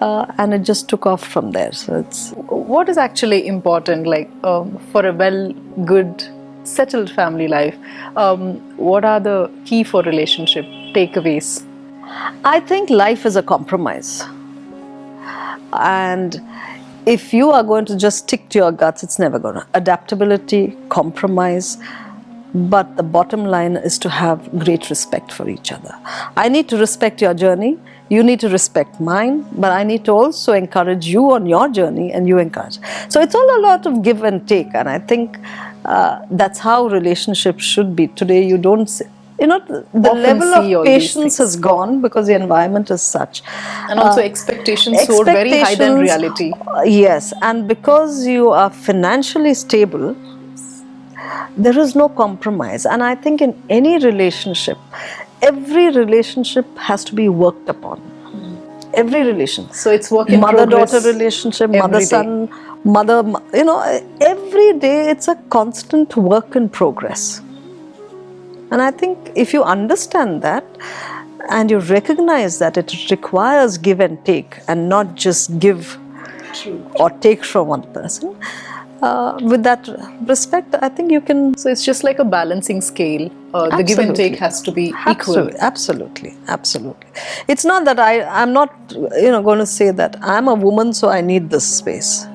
And it just took off from there. So it's. What is actually important, like for a good, settled family life? What are the key for relationship takeaways? I think life is a compromise. And if you are going to just stick to your guts, it's never going to. Adaptability, compromise. But the bottom line is to have great respect for each other. I need to respect your journey. You need to respect mine, but I need to also encourage you on your journey, and you encourage. So it's all a lot of give and take, and I think that's how relationships should be. Today, you don't see, the level of patience has gone because the environment is such. And also expectations soar very high than reality. Yes, and because you are financially stable, there is no compromise. And I think in any relationship, every relationship has to be worked upon. Every relationship. So it's work in progress. Mother-daughter relationship, mother-son, every day it's a constant work in progress. And I think if you understand that and you recognize that it requires give and take and not just give or take from one person, with that respect, I think you can. So it's just like a balancing scale. The give and take has to be equal. Absolutely. It's not that I'm not, going to say that I'm a woman, so I need this space.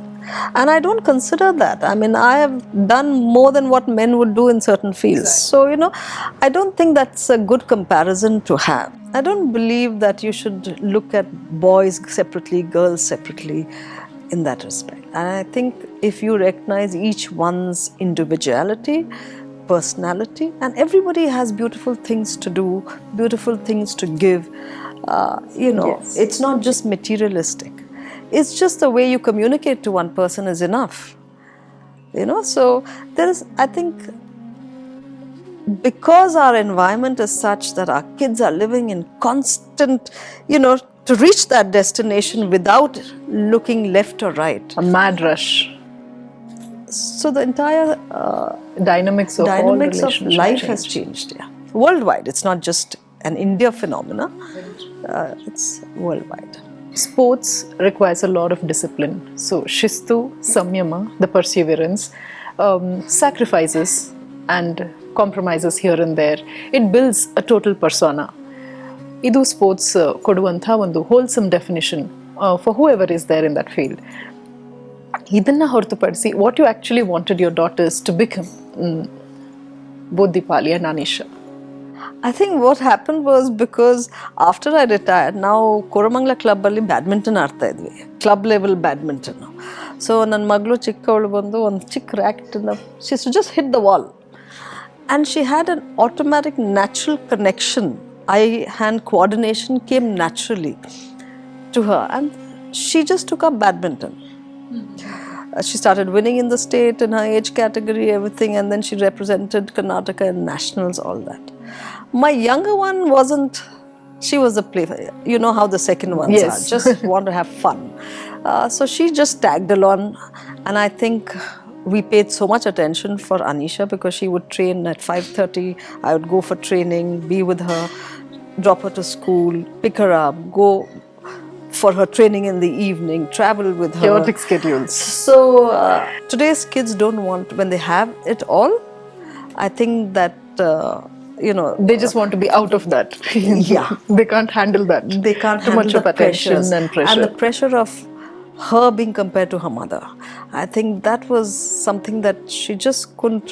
And I don't consider that. I mean, I have done more than what men would do in certain fields. Exactly. So, I don't think that's a good comparison to have. I don't believe that you should look at boys separately, girls separately in that respect. And I think if you recognize each one's individuality, personality, and everybody has beautiful things to do, beautiful things to give, yes. It's not just materialistic. It's just the way you communicate to one person is enough. So I think, because our environment is such that our kids are living in constant, to reach that destination without looking left or right. A mad rush. So the entire dynamics of life has changed. Yeah. worldwide. It's not just an India phenomena, it's worldwide. Sports requires a lot of discipline. So, shistu, samyama, the perseverance, sacrifices and compromises here and there. It builds a total persona. Idu sports koduvantha ಒಂದು wholesome definition for whoever is there in that field. ಇದನ್ನ ಹೊರತುಪಡಿಸಿ what you actually wanted your daughters to become, both Dipali and Anisha. I think what happened was because after I retired, now Koramangala club alli badminton ಆಡ್ತಾ ಇದ್ವಿ, club level badminton. So ನನ್ನ ಮಗಳು ಚಿಕ್ಕವಳು ಬಂದು ಒಂದು ಚಿಕ್ಕ racket ಇಂದ she used to just hit the wall, and she had an automatic natural connection. Eye-hand coordination came naturally to her, and she just took up badminton. She started winning in the state in her age category, everything, and then she represented Karnataka in nationals, all that. My younger one wasn't, she was a player. You know how the second ones Yes. are, just want to have fun. So she just tagged along, and I think we paid so much attention for Anisha because she would train at 5:30. I would go for training, be with her, drop her to school, pick her up, go for her training in the evening, travel with her. Chaotic schedules. So today's kids don't want, when they have it all, I think that, They just want to be out of that. Yeah. They can't handle that. they can't Too handle much of the attention pressures and pressure. the pressure of her being compared to her mother. I think that was something that she just couldn't.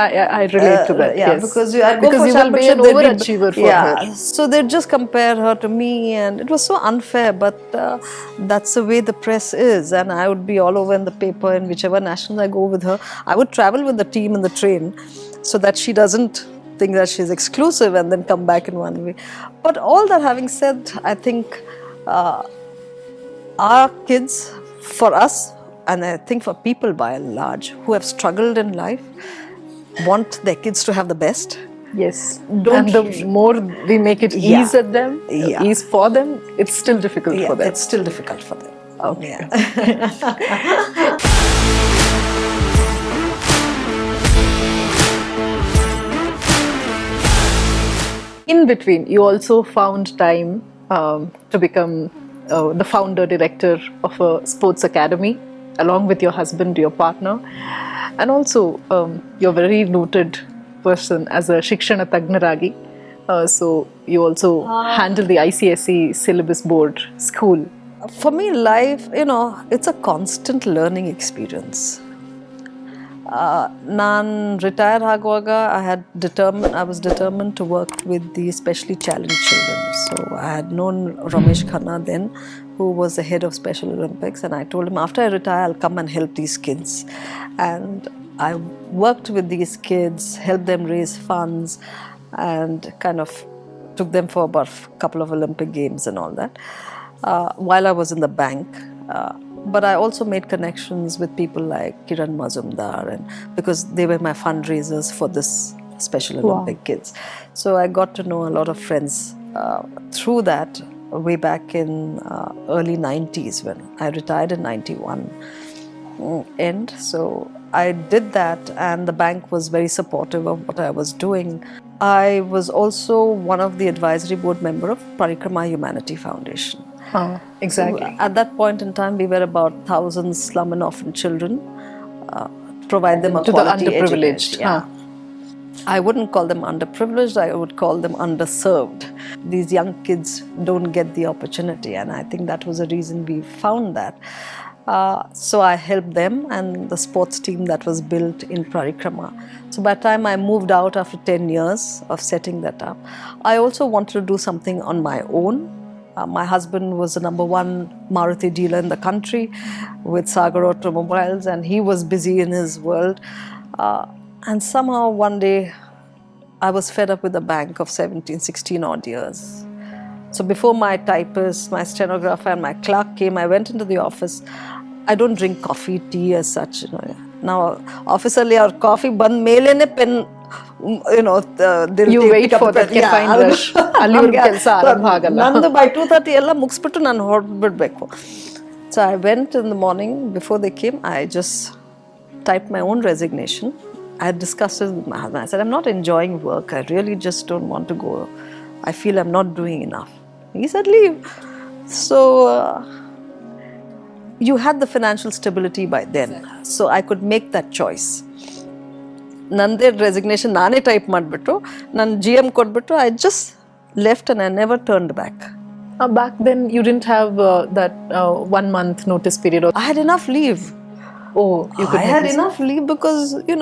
I relate to that. Yeah, yes. because I go Because for you will be championship, an they'd overachiever for her. So they'd just compare her to me, and it was so unfair. But that's the way the press is, and I would be all over in the paper in whichever nationals I go with her. I would travel with the team in the train, so that she doesn't think that she's exclusive and then come back in one way. But all that having said, I think our kids, for us, and I think for people by and large who have struggled in life, want their kids to have the best. Yes. Don't And the more we make it Yeah. ease at them, Yeah. ease for them, it's still difficult Yeah, for them. it's still difficult for them. Okay. Yeah. In between, you also found time to become the founder director of a sports academy, along with your husband, your partner, and also you're a very noted person as a Shikshana Tagnaragi. So you also handle the ICSE syllabus board school. For me, life, it's a constant learning experience. ನಾನು retire ಆಗುವಾಗ I was determined to work with the specially challenged children. So I had known Ramesh Khanna then, who was the head of Special Olympics, and I told him after I retire I'll come and help these kids. And I worked with these kids, helped them raise funds, and kind of took them for about a couple of Olympic games and all that while I was in the bank. But I also made connections with people like Kiran Mazumdar, and because they were my fundraisers for this Special Olympic kids. So I got to know a lot of friends through that way back in early 90s when I retired in 91 end. So I did that, and the bank was very supportive of what I was doing. I was also one of the advisory board member of Parikrama Humanity Foundation. Exactly. So at that point in time, we were about 1,000 slum and orphan children, provide them a To the quality underprivileged. education. Yeah. I wouldn't call them underprivileged, I would call them underserved. These young kids don't get the opportunity, and I think that was the reason we found that. So I helped them and the sports team that was built in Parikrama. So by the time I moved out after 10 years of setting that up, I also wanted to do something on my own. My husband was the number one Maruti dealer in the country with Sagar Automobiles, and he was busy in his world. And somehow one day I was fed up with the bank of 17, 16 odd years. So before my typist, my stenographer and my clerk came, I went into the office. I don't drink coffee, tea as such. Now, officially our coffee band melene pen, You wait for that caffeine rush. ಅಲ್ಲಿವರೆಗೂ ಕೆಲಸ ಆರಂಭ ಆಗಲ್ಲ. ನಂದು by 2:30 ಎಲ್ಲ ಮುಗಿಸ್ಬಿಟ್ಟು ನಾನು ಹೊರಡ್ಬಿಡ್ಬೇಕು. So I went in the morning before they came. I just typed my own resignation I discussed it with my husband. I said, I'm not enjoying work. I really just don't want to go. I feel I'm not doing enough. He said, leave. So you had the financial stability by then. So I could make that choice. Nande resignation nane type madbittu, nan GM kodbittu, I just left and I never turned back. Back then, you didn't have that 1 month notice period. Or I had enough leave. oh, you could I had enough leave because, you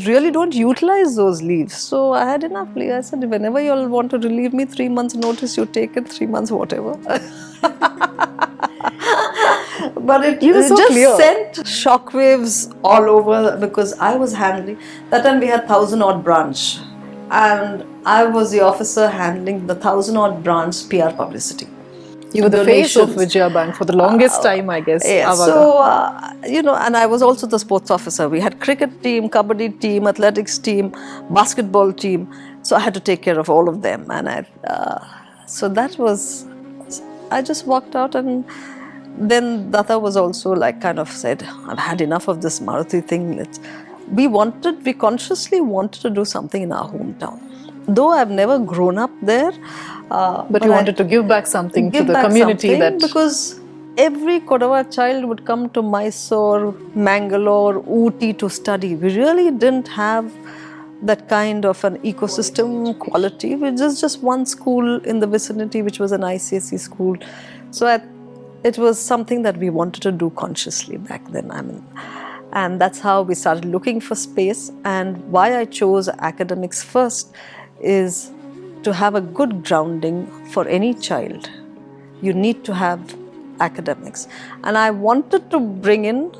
really don't utilize those leaves. So I had enough leave. I said, whenever you all want to relieve me, 3 months notice, you take it, 3 months, whatever. But it so just clear. sent shockwaves all over because I was handling, that time we had 1,000-odd branch. And I was the officer handling the 1,000-odd branch PR publicity. You were the face of Vijaya Bank for the longest time, I guess. Yeah, so, and I was also the sports officer. We had cricket team, kabaddi team, athletics team, basketball team. So I had to take care of all of them. And so that was, I just walked out, and then Datta was also like kind of said, I've had enough of this Maruti thing. We consciously wanted to do something in our hometown. Though I've never grown up there. But you wanted to give back something to the community. Because every Kodava child would come to Mysore, Mangalore, Ooty to study. We really didn't have that kind of an ecosystem quality. We just one school in the vicinity, which was an ICSE school. So it was something that we wanted to do consciously back then. And that's how we started looking for space. And why I chose academics first is to have a good grounding for any child. You need to have academics. And I wanted to bring in,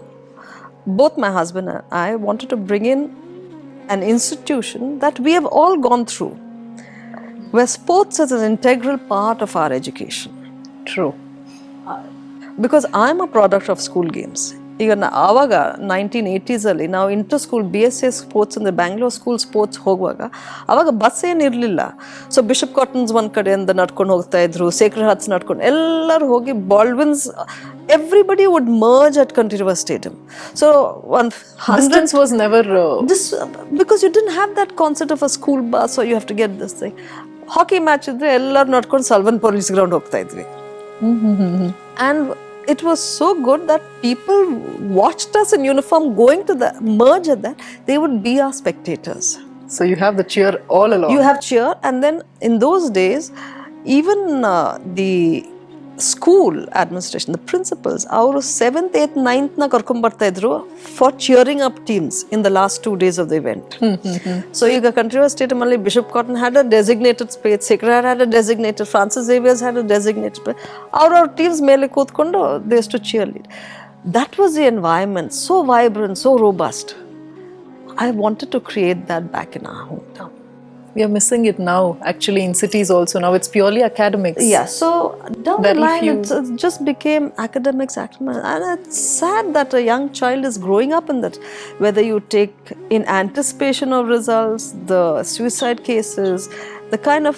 both my husband and I wanted to bring in an institution that we have all gone through, where sports is an integral part of our education. True. Because I'm a product of school games. Even Avaga 1980s alli now inter school BSA sports and the Bangalore school sports hoguvaga avaga bus ಏನು ಇರಲಿಲ್ಲ. So bishop cottons ಒಂದ್ ಕಡೆಯಿಂದ ನಡ್ಕೊಂಡು ಹೋಗ್ತಾ ಇದ್ರು, Sacred arts ನಡ್ಕೊಂಡು ಎಲ್ಲರೂ ಹೋಗಿ ಬಾಲ್ವಿನ್ಸ್, everybody would merge at Kantirva Stadium. So distance was never because you didn't have that concept of a school bus, so you have to get this thing. Hockey match ಇದ್ರೆ ಎಲ್ಲರೂ ನಡ್ಕೊಂಡು ಸಲ್ವನ್ police ground ಹೋಗ್ತಾ ಇದ್ವಿ. And it was so good that people watched us in uniform going to the merge at that. They would be our spectators. So you have the cheer all along. You have cheer, and then in those days, even the school administration, the principals, our 7th, 8th, 9th na karkondu barta idru for cheering up teams in the last 2 days of the event. So iga Kantirva Stadium alli Bishop Cotton had a designated space, Secretary had a designated, Francis Xavier's had a designated space. Our teams mele kootkondo they used to cheerlead. That was the environment, so vibrant, so robust. I wanted to create that back in our hometown. We are missing it now, actually, in cities also. Now it's purely academics. Yeah, so down the line, it just became academics. And it's sad that a young child is growing up in that. Whether you take in anticipation of results, the suicide cases, the kind of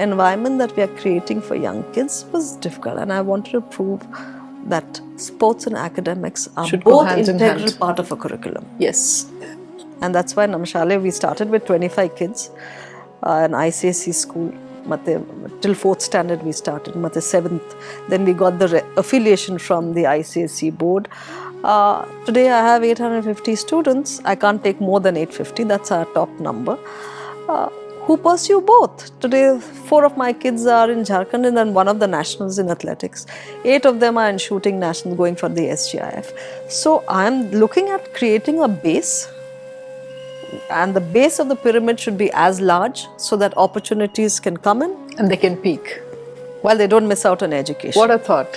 environment that we are creating for young kids was difficult. And I wanted to prove that sports and academics are both integral part of a curriculum. Yes. And that's why Namshale, we started with 25 kids, an ICSE school. Till 4th standard we started, 7th. Then we got the affiliation from the ICSE board. Today I have 850 students. I can't take more than 850. That's our top number. Who pursue both. Today 4 of my kids are in Jharkhand and then one of the nationals in athletics. 8 of them are in shooting nationals going for the SGIF. So I'm looking at creating a base. And the base of the pyramid should be as large so that opportunities can come in. And they can peak. While they don't miss out on education. What a thought.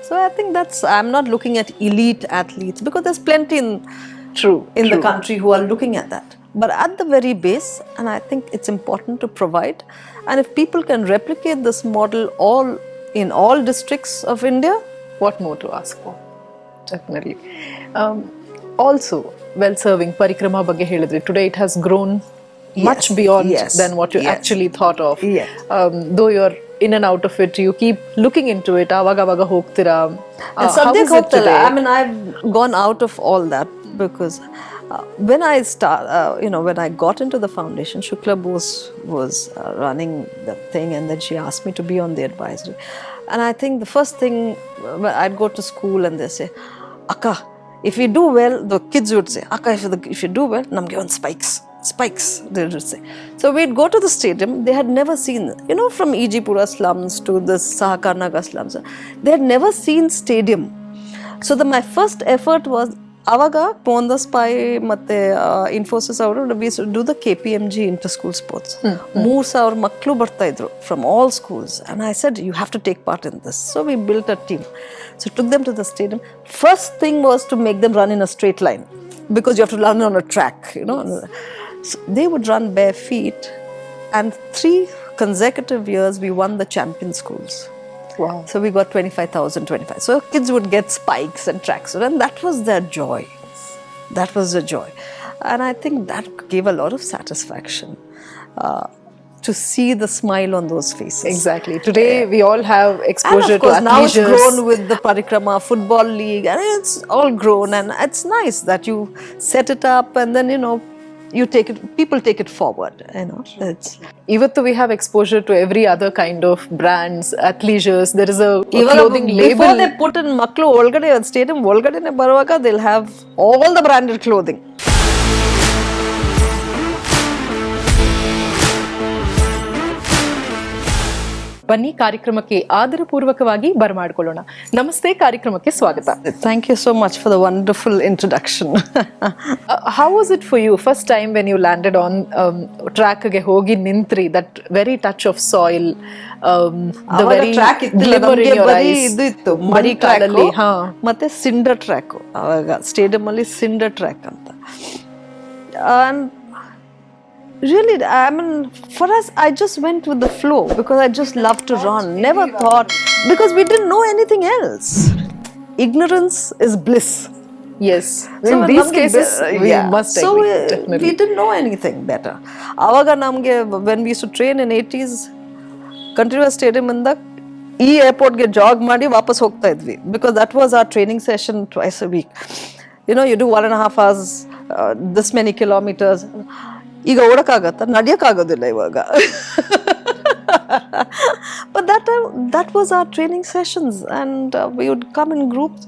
So I think I'm not looking at elite athletes because there's plenty in the country who are looking at that. But at the very base, and I think it's important to provide. And if people can replicate this model in all districts of India, what more to ask for? Definitely. Also, well-serving Parikrama ಬಗ್ಗೆ ಹೇಳಿದ್ರಿ. Today it has grown much beyond than what you actually thought of. Though you're in and out of it, you keep looking into it. Avagaga ಹೋಗ್ತೀರಾ. How is it today? I mean, I've gone out of all that because When when I got into the foundation, Shukla Bose was running the thing, and then she asked me to be on the advisory. And I think the first thing, I'd go to school and they say, Akka, if you do well, the kids would say, Akka, if you do well, namge on spikes, they would say. So we'd go to the stadium. They had never seen, from Ejipura slums to the Sahakarnagar slums, they had never seen stadium. So my first effort was, Avaga, Ponda Spy, Mate, Infosys, we used to do the KPMG inter-school sports. 3,000 maklu barta idru from all schools. And I said, you have to take part in this. So we built a team. So took them to the stadium. First thing was to make them run in a straight line, because you have to run on a track, So they would run bare feet. And 3 consecutive years, we won the champion schools. Wow. So we got 25,025. So kids would get spikes and tracksuit, and that was their joy. That was the joy. And I think that gave a lot of satisfaction to see the smile on those faces. Exactly. Today we all have exposure And of course, to now it's athleisures. grown with the Parikrama Football League, and it's all grown, and it's nice that you set it up, and then you take it. People take it forward. It's Ivattu we have exposure to every other kind of brands, athleisures. There is a even clothing before label. they put in Maklu Olgade stadium Olgadene Baruvaga, they'll have all the branded clothing. ಬನ್ನಿ ಕಾರ್ಯಕ್ರಮಕ್ಕೆ ಆದರಪೂರ್ವಕವಾಗಿ ಬರಮಾಡಿಕೊಳ್ಳೋಣ. ನಮಸ್ತೆ, ಕಾರ್ಯಕ್ರಮಕ್ಕೆ ಸ್ವಾಗತ. Thank you so much for the wonderful introduction. How was it for you first time when you landed on track ಗೆ ಹೋಗಿ ನಿಂತ್ರಿ, that very touch of soil, the very glimmer in your eyes, ಇದು ಇತ್ತು, ಬರೀ ಕಾಲಲ್ಲಿ, ಹಾ, ಮತ್ತೆ ಸಿಂಡರ್ track. ಅವಾಗ stadium ಅಲ್ಲಿ ಸಿಂಡರ್ ಟ್ರ್ಯಾಕ್ ಅಂತ. And really, I mean, for us, I just went with the flow because I just loved to run. Never thought, because we didn't know anything else. Ignorance is bliss. yes, So in these cases we yeah. must So agree, definitely. we didn't know anything better. Avaga namge, when we used to train in 80s, continuous stadium inda ಈ airport ಗೆ jog ಮಾಡಿ ವಾಪಸ್ ಹೋಗ್ತಾ ಇದ್ವಿ, because that was our training session twice a week. You do 1.5 hours, this many kilometers. ಈಗ ಓಡಕ್ಕಾಗತ್ತಾ? ನಡೆಯಕ್ಕಾಗೋದಿಲ್ಲ ಇವಾಗ. But that time, that was our training sessions, and we would come in groups,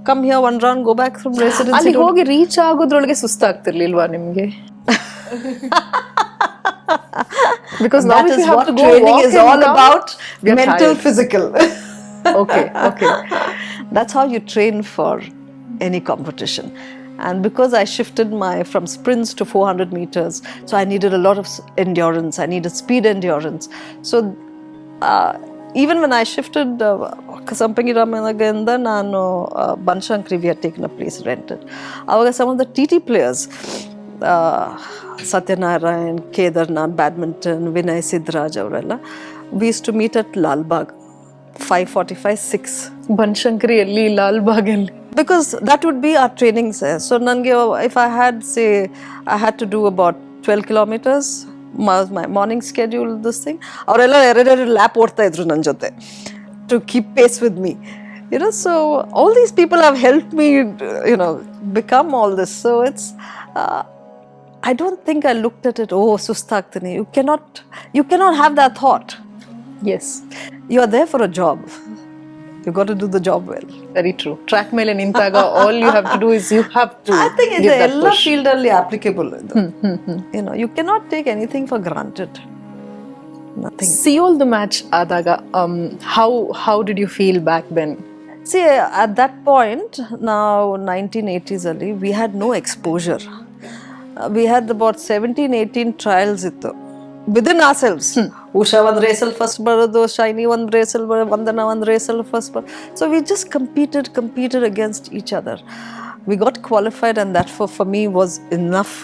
come here one round, go back from residency. ಅಲ್ಲಿ ಹೋಗಿ reach ಆಗೋದ್ರೊಳಗೆ ಸುಸ್ತಾಗ್ತಿರ್ಲಿಲ್ವಾ ನಿಮ್ಗೆ? Because now that if is you have what to go training walk is and all come, about, we are mental, tired. physical. Okay. That's how you train for any competition. And because I shifted from sprints to 400 meters, so I needed a lot of endurance. I needed speed endurance. So even when I shifted Kasampangi Ramanaganda, Nano Banshankri, we had taken a place rented. Avaga some of the TT players, Satyanarayan, Kedarnath, badminton, Vinay Siddharaj avrella, we used to meet at Lalbagh, 5:45, 6. Banashankari ಎಲ್ಲಿ, ಲಾಲ್ ಬಾಗ್ ಅಲ್ಲಿ? Because that would be our trainings. So nange, if I had to do about 12 kilometers, my morning schedule, this thing, ಅವರೆಲ್ಲ ಎರಡು ಲ್ಯಾಪ್ ಓಡ್ತಾ ಇದ್ರು ನನ್ನ ಜೊತೆ to keep pace with me. So all these people have helped me, become all this. So it's, I don't think I looked at it, sustagtini. You cannot have that thought. Yes, You are there for a job. You got to do the job well. very true. Track ಮೇಲೆ ನಿಂತಾಗ all you have to do is you have to I think give that ಎಲ್ಲ push. field ಅಲ್ಲಿ applicable. You cannot take anything for granted. Nothing. Seoul the match ಆದಾಗ how did you feel back then? See, at that point, now 1980s ali, we had no exposure. We had about 17-18 trials ittu within ourselves. Usha one race first baradu, Shiny one race, Vandana one race first. So we just competed against each other. We got qualified, and that for me was enough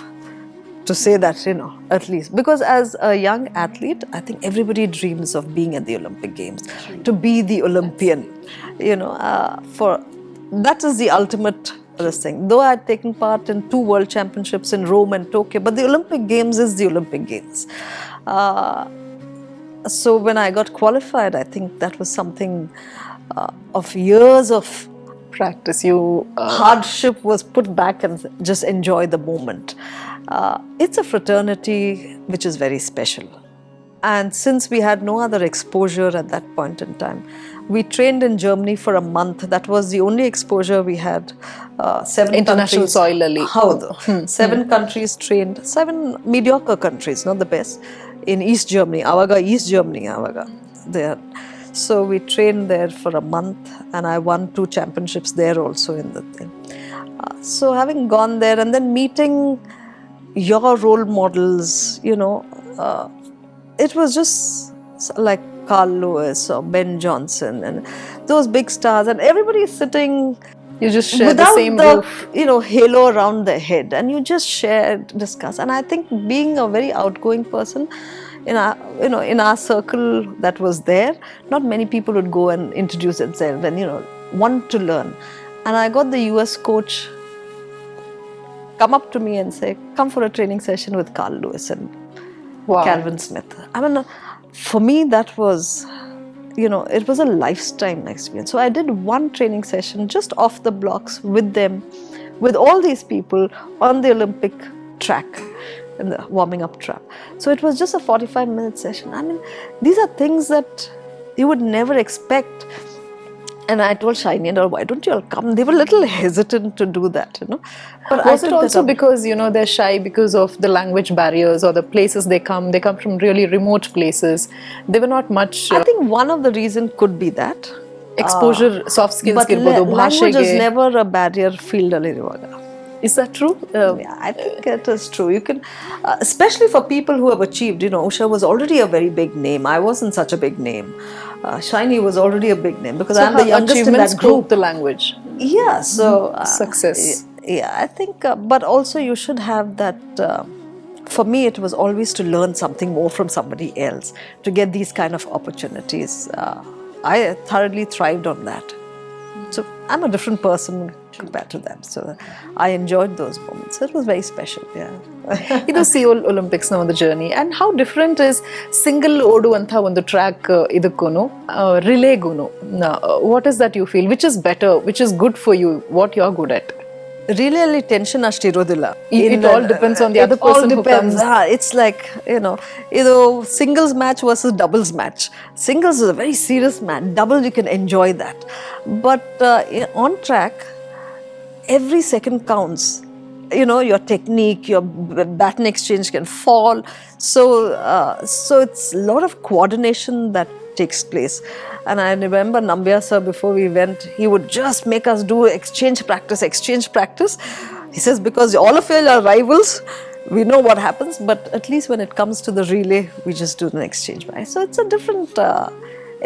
to say that, at least. Because as a young athlete, I think everybody dreams of being at the Olympic Games, to be the Olympian. For that is the ultimate thing. Though I had taken part in 2 world championships in Rome and Tokyo, but the Olympic Games is the Olympic Games. So when I got qualified, I think that was something of years of practice. You Hardship was put back and just enjoy the moment. It's a fraternity which is very special. And since we had no other exposure at that point in time, we trained in Germany for a month. That was the only exposure we had. 7 International countries. soil ಅಲ್ಲಿ. ಹೌದು. 7 countries trained, 7 mediocre countries, not the best, in East Germany. Avaga East Germany, avaga there. So we trained there for a month, and I won 2 championships there also in the thing. So having gone there and then meeting your role models, it was just like Carl Lewis or Ben Johnson and those big stars, and everybody is sitting. You just share the without same the roof. halo around their head, and you just share, discuss. And I think being a very outgoing person in our circle that was there, not many people would go and introduce themselves and want to learn. And I got the US coach come up to me and say, come for a training session with Carl Lewis and Wow. Calvin Smith. I mean, for me that was, it was a lifetime experience. So I did one training session just off the blocks with them, with all these people on the Olympic track, in the warming up track. So it was just a 45-minute session. I mean, these are things that you would never expect. And I told Shiny and all, why don't you all come? They were a little hesitant to do that, But Was I it took that also up. because they're shy because of the language barriers or the places they come? They come from really remote places. They were not much I think one of the reasons could be that. exposure, soft skills. But language is never a barrier field alliruvaga. Is that true? Yeah, I think it is true. You can, especially for people who have achieved. Usha was already a very big name. I wasn't such a big name. Shiny was already a big name because So I'm her the youngest in achievements that group. prove the language. Yeah, so Success. Yeah, I think, but also you should have that. For me, it was always to learn something more from somebody else, to get these kind of opportunities. I thoroughly thrived on that. So I'm a different person compared to them. So I enjoyed those moments. It was very special. Yeah. ಇದು Seoul Olympics ನ ಒಂದು journey and how different is single ಓಡುವಂಥ ಒಂದು track ಇದಕ್ಕೂ ರಿಲೇಗೂನು what is that you feel which is better which is good for you what you are good at Really tension ಅಷ್ಟು ಇರೋದಿಲ್ಲ. It all depends on the other person who comes. It's like, singles match versus doubles match. Singles is a very serious match. Doubles, you can enjoy that. But on track, every second counts. Your technique, your baton exchange can fall. So it's a lot of coordination that takes place. And I remember Nambya sir, before we went, he would just make us do exchange practice. He says, because all of you are rivals, we know what happens, but at least when it comes to the relay, we just do an exchange. So it's a different,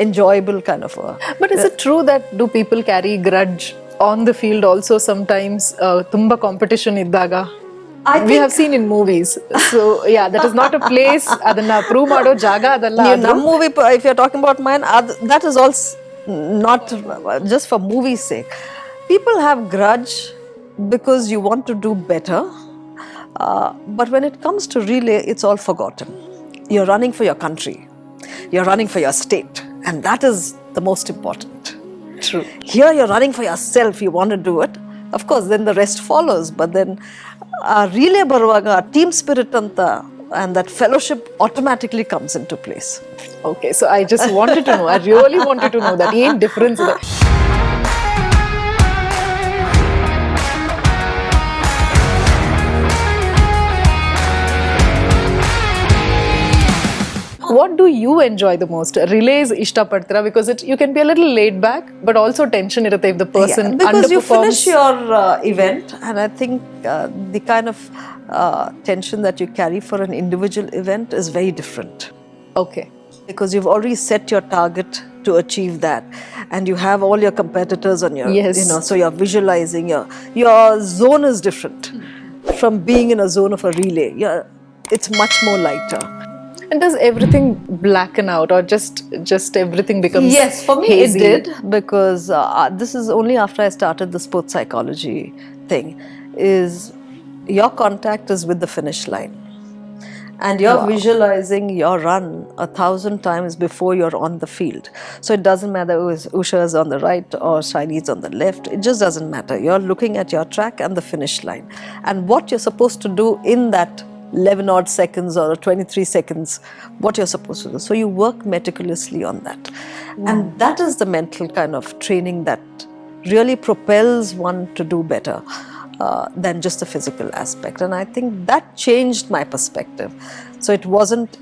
enjoyable kind of a... But is it true that do people carry grudge on the field also sometimes? Tumba competition iddaga? We have seen in movies. So yeah, that is not a place. Adanna prove mado jaga adalla. Nam movie, if you're talking about mine, that is all not just for movie's sake. People have grudge because you want to do better. But when it comes to relay, it's all forgotten. You're running for your country. You're running for your state. And that is the most important. True. Here you're running for yourself. You want to do it. Of course, then the rest follows. But then relay baruvaga, team spirit anta, and that fellowship automatically comes into place. Okay, so I just wanted to know. I really wanted to know that. ಏನು difference ಇದೆ? What do you enjoy the most? Relays ishtapadtira because you can be a little laid back, but also tension irutte if the person because you underperforms. finish your event, and I think the kind of tension that you carry for an individual event is very different. Okay. Because you've already set your target to achieve that, and you have all your competitors on your, Yes. so you're visualizing your zone is different from being in a zone of a relay. It's much more lighter. And does everything blacken out or just everything becomes Yes, for me hazy? it did, because this is only after I started the sports psychology thing, is your contact is with the finish line. And you're visualizing your run 1,000 times before you're on the field. So it doesn't matter Usha is on the right or Shiny is on the left. It just doesn't matter. You're looking at your track and the finish line. And what you're supposed to do in that 11 odd seconds or 23 seconds, what you're supposed to do. So you work meticulously on that. And that is the mental kind of training that really propels one to do better. Than just the physical aspect. And I think that changed my perspective. So it wasn't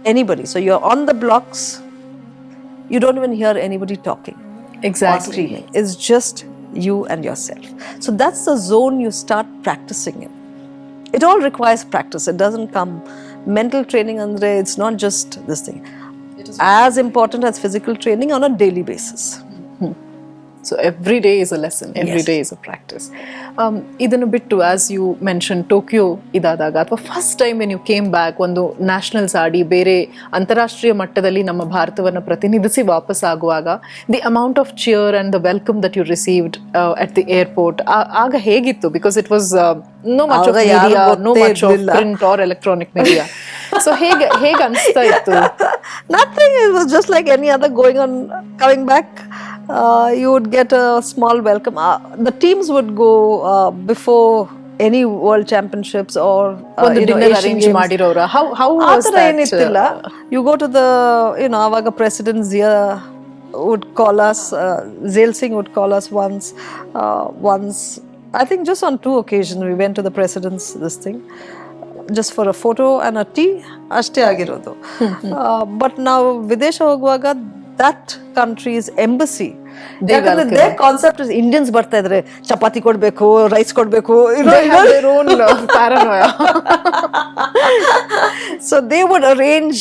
anybody. So you're on the blocks, you don't even hear anybody talking. Exactly. Or screaming. It's just you and yourself. So that's the zone you start practicing in. It all requires practice. It doesn't come. Mental training, Andre, it's not just this thing. It is as important as physical training on a daily basis. So every day is a lesson, every day is a practice. Idannu bittu, as you mentioned, Tokyo idadaga ಅಥವಾ first time when you came back, ಒಂದು nationals ಆಡಿ ಬೇರೆ ಅಂತಾರಾಷ್ಟ್ರೀಯ ಮಟ್ಟದಲ್ಲಿ ನಮ್ಮ ಭಾರತವನ್ನು ಪ್ರತಿನಿಧಿಸಿ ವಾಪಸ್ ಆಗುವಾಗ, the amount of cheer and the welcome that you received at the airport, ಆಗ ಹೇಗಿತ್ತು? Because it was no much of media, no much of print or electronic media. So ಹೇಗೆ ಅನಿಸ್ತಾ ಇತ್ತು? Nothing, it was just like any other coming back. You would get a small welcome. The teams would go before any world championships or dinner arrange ಮಾಡಿರೋರ. How was that? You go to the, avaga presidents here would call us, Zail Singh would call us once, I think just on 2 occasions we went to the president's just for a photo and a tea, ಅಷ್ಟೇ ಆಗಿರೋದು. But now ವಿದೇಶ ಹೋಗುವಾಗ that country's embassy, their concept is Indians ಬರ್ತಾ ಇದ್ರೆ ಚಪಾತಿ ಕೊಡ್ಬೇಕು, rice ಕೊಡ್ಬೇಕು, their own paranoia. So they would arrange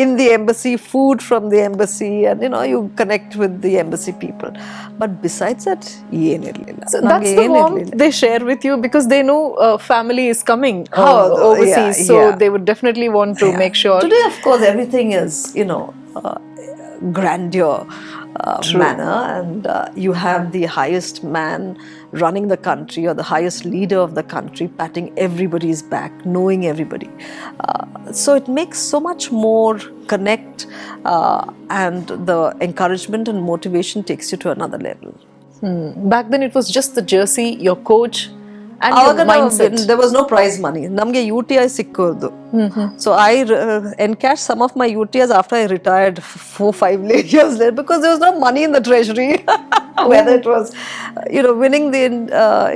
in the embassy food from the embassy, and you connect with the embassy people. But besides that, so that's the warmth they share with you, because they know family is coming overseas, so they would definitely want to make sure. Today, of course, everything is grandeur manner, and you have the highest man running the country or the highest leader of the country patting everybody's back, knowing everybody. So it makes so much more connect, and the encouragement and motivation takes you to another level. Back then it was just the jersey, your coach, and your mindset. There was no prize money. Namge UTI sikkodu. So I encashed some of my UTIs after I retired 4-5 years later, because there was no money in the treasury. Whether it was winning the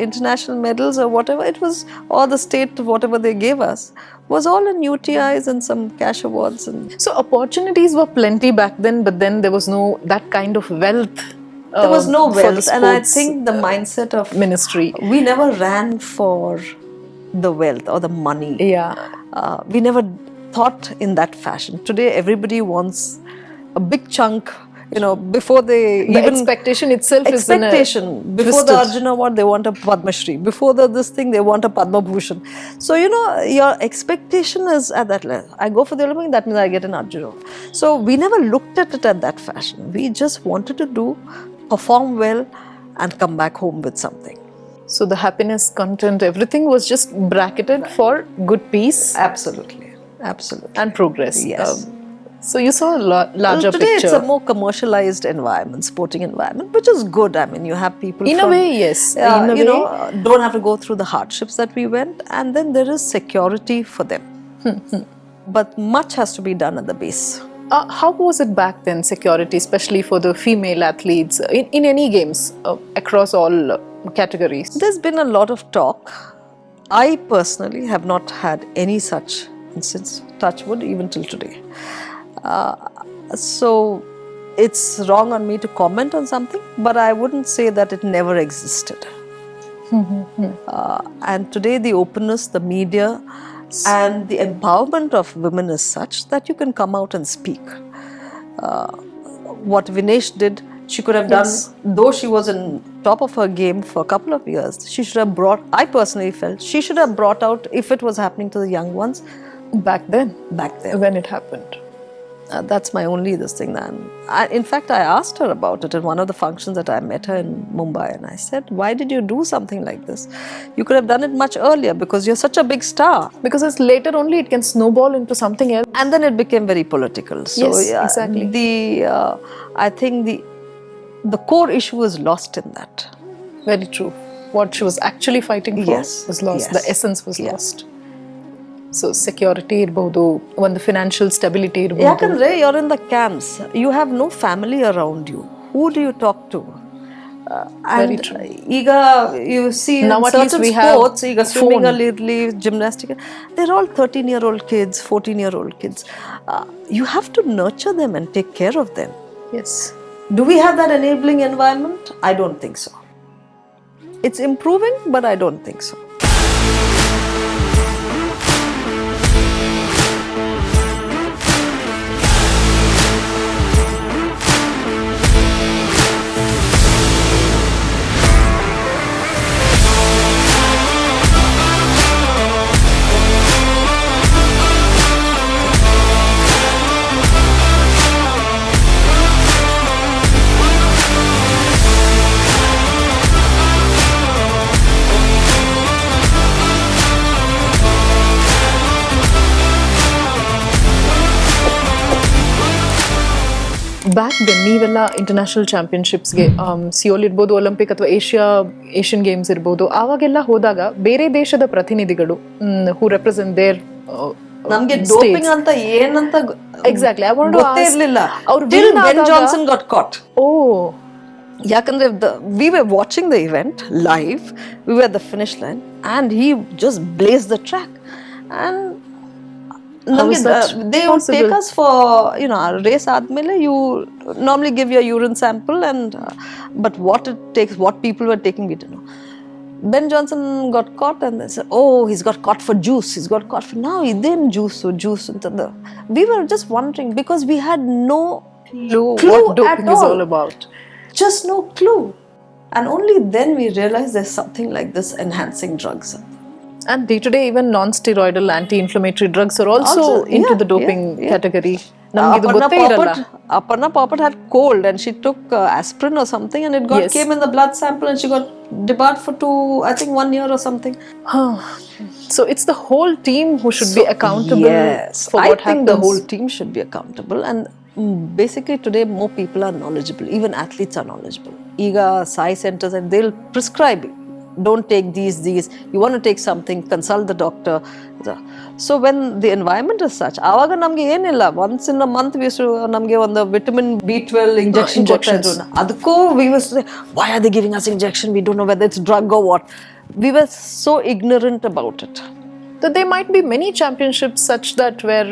international medals or whatever, it was, or the state, whatever they gave us, was all in UTIs and some cash awards. So opportunities were plenty back then, but then there was no that kind of wealth. There was no wealth, and I think the mindset of ministry, we never ran for the wealth or the money. We never thought in that fashion. Today everybody wants a big chunk, before they the expectation itself is before the Arjuna Award they want a Padma Shri, before this thing they want a Padma Bhushan. So your expectation is at that level. I go for the Olympic, that means I get an Arjuna. So we never looked at it at that fashion. We just wanted to perform well and come back home with something. So the happiness, content, everything was just bracketed for good peace. Absolutely. And progress. Yes. So you saw a larger today picture. It's a more commercialized environment, sporting environment, which is good. I mean, you have people in a way, yes. Don't have to go through the hardships that we went, and then there is security for them. But much has to be done at the base. How was it back then, security, especially for the female athletes in any games across all categories? There's been a lot of talk. I personally have not had any such instance, touch wood, even till today. So it's wrong on me to comment on something, but I wouldn't say that it never existed. And today the openness, the media, and the empowerment of women is such that you can come out and speak. What Vinesh did, she could have done, though she was in top of her game for a couple of years, she should have I personally felt, she should have brought out, if it was happening to the young ones, back then when it happened. That's my only this thing. In fact, I asked her about it in one of the functions that I met her in Mumbai, and I said, "Why did you do something like this? You could have done it much earlier because you're such a big star." Because it's later only it can snowball into something else. And then it became very political. So Yes, yeah, exactly. I think the core issue is lost in that. Very true. What she was actually fighting for Yes, was lost. yes. The essence was Yeah. lost. So security ಇರ್ಬೋದು, ಒಂದು financial stability ಇರ್ಬೋದು. ಯಾಕಂದ್ರೆ you're in the camps, you have no family around you. Who do you talk to? Very And true. ಈಗ you see Now in at least certain we have sports, ಈಗ swimming phone. ಅಲ್ಲಿ gymnastics, they're all 13-year-old kids, 14-year-old kids. You have to nurture them and take care of them. Yes. Do we have that enabling environment? I don't think so. It's improving, but I don't think so. Back then ನೀವೆಲ್ಲ international ಚಾಂಪಿಯನ್ಶಿಪ್ಸ್ಗೆ Seoul ಇರ್ಬೋದು, Olympic ಅಥವಾ Asian games ಇರ್ಬೋದು, ಆವಾಗೆಲ್ಲ ಹೋದಾಗ ಬೇರೆ ದೇಶದ ಪ್ರತಿನಿಧಿಗಳು ಹೂ ರೆಪ್ರೆಸೆಂಟ್ ದೇರ್ ನಮ್ಗೆ ಡೋಪಿಂಗ್ ಅಂತ ಏನಂತ ಎಕ್ಸಾಕ್ಟ್ಲಿ ಗೊತ್ತೇ ಇರ್ಲಿಲ್ಲ. ಅವ್ರು Ben Johnson got caught. Oh ಯಾಕಂದ್ರೆ we were watching the event live, we were at the finish line and he just blazed the track, and they would take us for, race admele, you normally give your urine sample, and but what it takes, what people were taking, we don't know. Ben Johnson got caught and they said, "Oh, he's got caught for juice, he's got caught for now he didn't juice anta." We were just wondering because we had no clue what doping at is all. all about. Just no clue. And only then we realized there's something like this enhancing drugs. And day to day, even non-steroidal anti-inflammatory drugs are also into the doping category. ನಮ್ಗೆ ಇದು ಗೊತ್ತೇ ಇರಲ್ಲ. Aparna Popat had cold and she took aspirin or something, and it came in the blood sample and she got debarred for 1 year or something. So it's the whole team who should be accountable for what happens. I think the whole team should be accountable, and basically today more people are knowledgeable, even athletes are knowledgeable. Ega Sai centers, and they'll prescribe, don't take these, you want to take something, consult the doctor. So when the environment is such, avaga namge enilla, once in a month we used to namge on the vitamin B12 injections. Adukko we was say, why are they giving us injection, we don't know whether it's drug or what. We were so ignorant about it. That there might be many championships such that where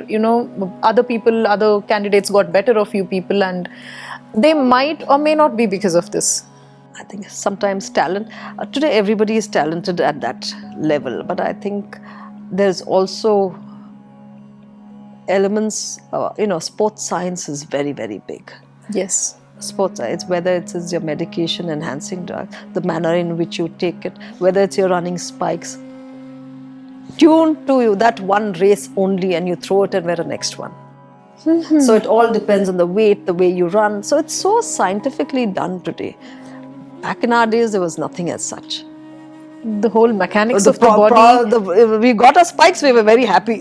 other candidates got better of few people, and they might or may not be because of this. I think sometimes talent, today everybody is talented at that level, but I think there's also elements, sports science is very, very big. Yes. Sports science, whether it's your medication enhancing drug, the manner in which you take it, whether it's your running spikes, tuned to you that one race only, and you throw it and wear the next one. So it all depends on the weight, the way you run. So it's so scientifically done today. Back in our days, there was nothing as such. The whole mechanics of the body. We got our spikes, we were very happy.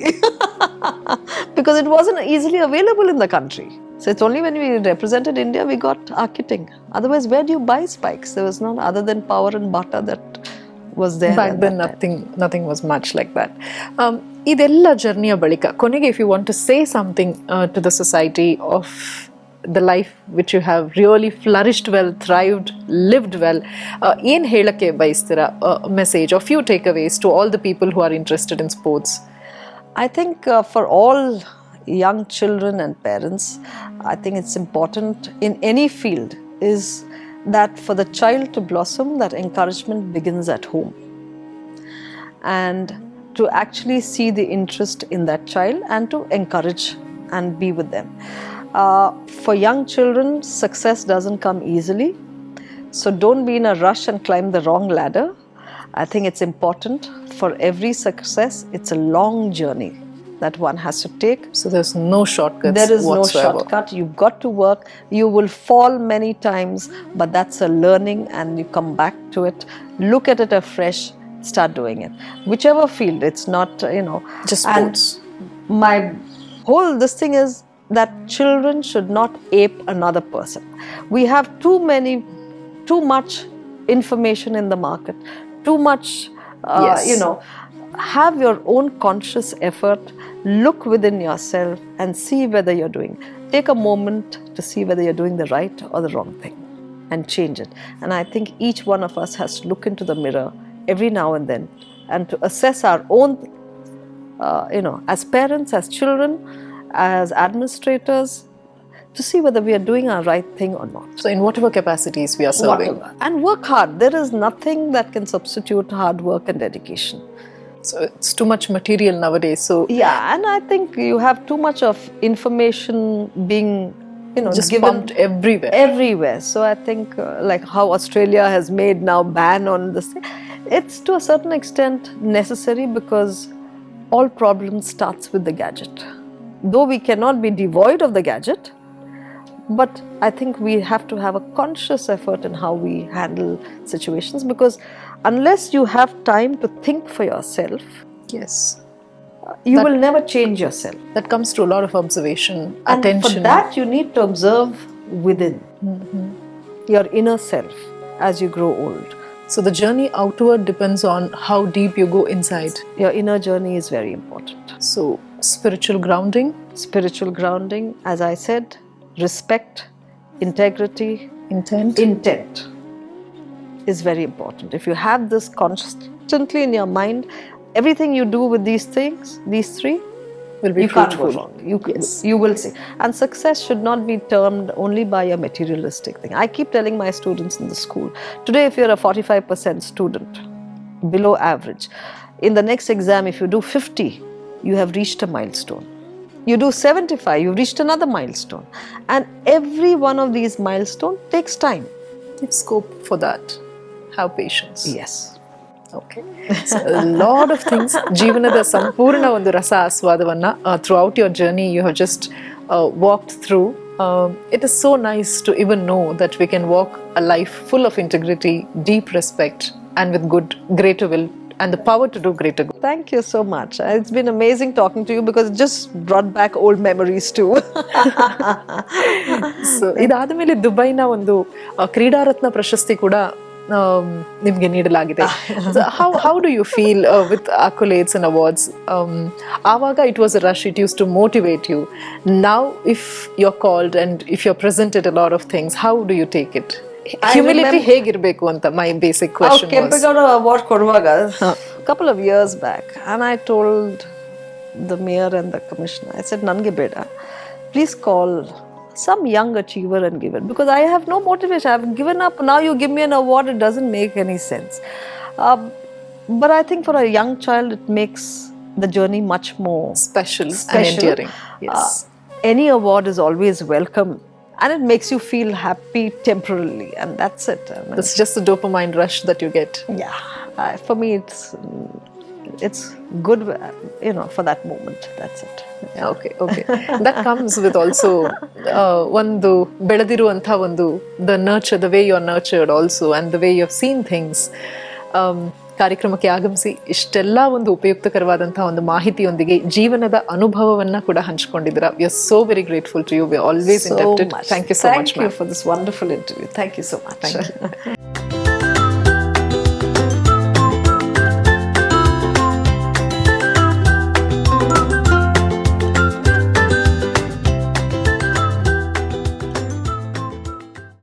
Because it wasn't easily available in the country. So it's only when we represented India, we got our kitting. Otherwise, where do you buy spikes? There was none other than power and butter that was there. Back then, nothing was much like that. ಇದೆಲ್ಲ ಜರ್ನಿಯ ಬಳಿಕ ಕೊನೆಗೆ, if you want to say something to the society of the life which you have really flourished well, thrived, lived well, ಏನ್ ಹೇಳಕ್ಕೆ ಬಯಸ್ತೀರಾ, message or few takeaways to all the people who are interested in sports? I think for all young children and parents, I think it's important in any field is that for the child to blossom, that encouragement begins at home. And to actually see the interest in that child and to encourage and be with them. For young children, success doesn't come easily. So don't be in a rush and climb the wrong ladder. I think it's important for every success, it's a long journey. that one has to take. So there's no shortcuts. There is no whatsoever. shortcut. You've got to work. You will fall many times, but that's a learning, and you come back to it. Look at it afresh. Start doing it. Whichever field, it's not, Just and sports. my whole this thing is that children should not ape another person. We have too much information in the market, too much, Yes. have your own conscious effort, look within yourself and see whether you're doing. Take a moment to see whether you're doing the right or the wrong thing and change it. And I think each one of us has to look into the mirror every now and then and to assess our own, as parents, as children, as administrators, to see whether we are doing our right thing or not. So in whatever capacities we are serving. Whatever. And work hard. There is nothing that can substitute hard work and dedication. So it's too much material nowadays. So Yeah, and I think you have too much of information being, just given pumped everywhere. everywhere. So I think like how Australia has made now ban on this thing, it's to a certain extent necessary because all problems starts with the gadget. Though we cannot be devoid of the gadget, but I think we have to have a conscious effort in how we handle situations, because unless you have time to think for yourself, Yes. you will never change yourself. That comes to a lot of observation, And attention. for that, you need to observe within your inner self as you grow old. So the journey outward depends on how deep you go inside. Your inner journey is very important. So spiritual grounding, Spiritual grounding, as I said, respect, integrity, intent. is very important. If you have this constantly in your mind, everything you do with these three, Will be you can't go fruitful. wrong. Yes. You will see. And success should not be termed only by a materialistic thing. I keep telling my students in the school, today if you're a 45% student, below average, in the next exam, if you do 50, you have reached a milestone. You do 75, you've reached another milestone. And every one of these milestones takes time. Give scope for that. Have patience. Yes. Okay. So a lot of things. ಜೀವನದ ಸಂಪೂರ್ಣ ಒಂದು ರಸ ಆಸ್ವಾದವನ್ನ throughout your journey you have just walked through. It is so nice to even know that we can walk a life full of integrity, deep respect, and with greater will and the power to do greater good. Thank you so much. It's been amazing talking to you because it just brought back old memories too. So ಇದಾದ ಮೇಲೆ ದುಬೈನ ಒಂದು ಕ್ರೀಡಾರತ್ನ ಪ್ರಶಸ್ತಿ ಕೂಡ ನಿಮಗೆ ನೀಡಲಾಗಿದೆ. How do you feel with accolades and awards? ಆವಾಗ it was a rush, it used to motivate you. Now if you're called and if you're presented a lot of things, how do you take it? Humility ಹೇಗಿರಬೇಕು ಅಂತ my basic question was. Kempegowda award ಕೊಡುವಾಗ couple of years back, and I told the mayor and the commissioner, I said, ನನಗೆ ಬೇಡ, please call some young achiever and give it, because I have no motivation. I've given up. Now you give me an award, it doesn't make any sense. But I think for a young child, it makes the journey much more Special and endearing. Yes. Any award is always welcome, and it makes you feel happy temporarily, and that's it. It's just a dopamine rush that you get. Yeah, for me, it's good, for that moment. That's it. Okay. That comes with also ಒಂದು ಬೆಳೆದಿರುವಂಥ ಒಂದು the nurture, the way you're nurtured also, and the way you've seen things. ಕಾರ್ಯಕ್ರಮಕ್ಕೆ ಆಗಮಿಸಿ ಇಷ್ಟೆಲ್ಲ ಒಂದು ಉಪಯುಕ್ತಕರವಾದಂತಹ ಒಂದು ಮಾಹಿತಿಯೊಂದಿಗೆ ಜೀವನದ ಅನುಭವವನ್ನ ಕೂಡ ಹಂಚಿಕೊಂಡಿದ್ದೀರಾ. We are so very grateful to you. We are always indebted. Thank you so much, ma'am. Thank you for this wonderful interview. Thank you so much. Thank you.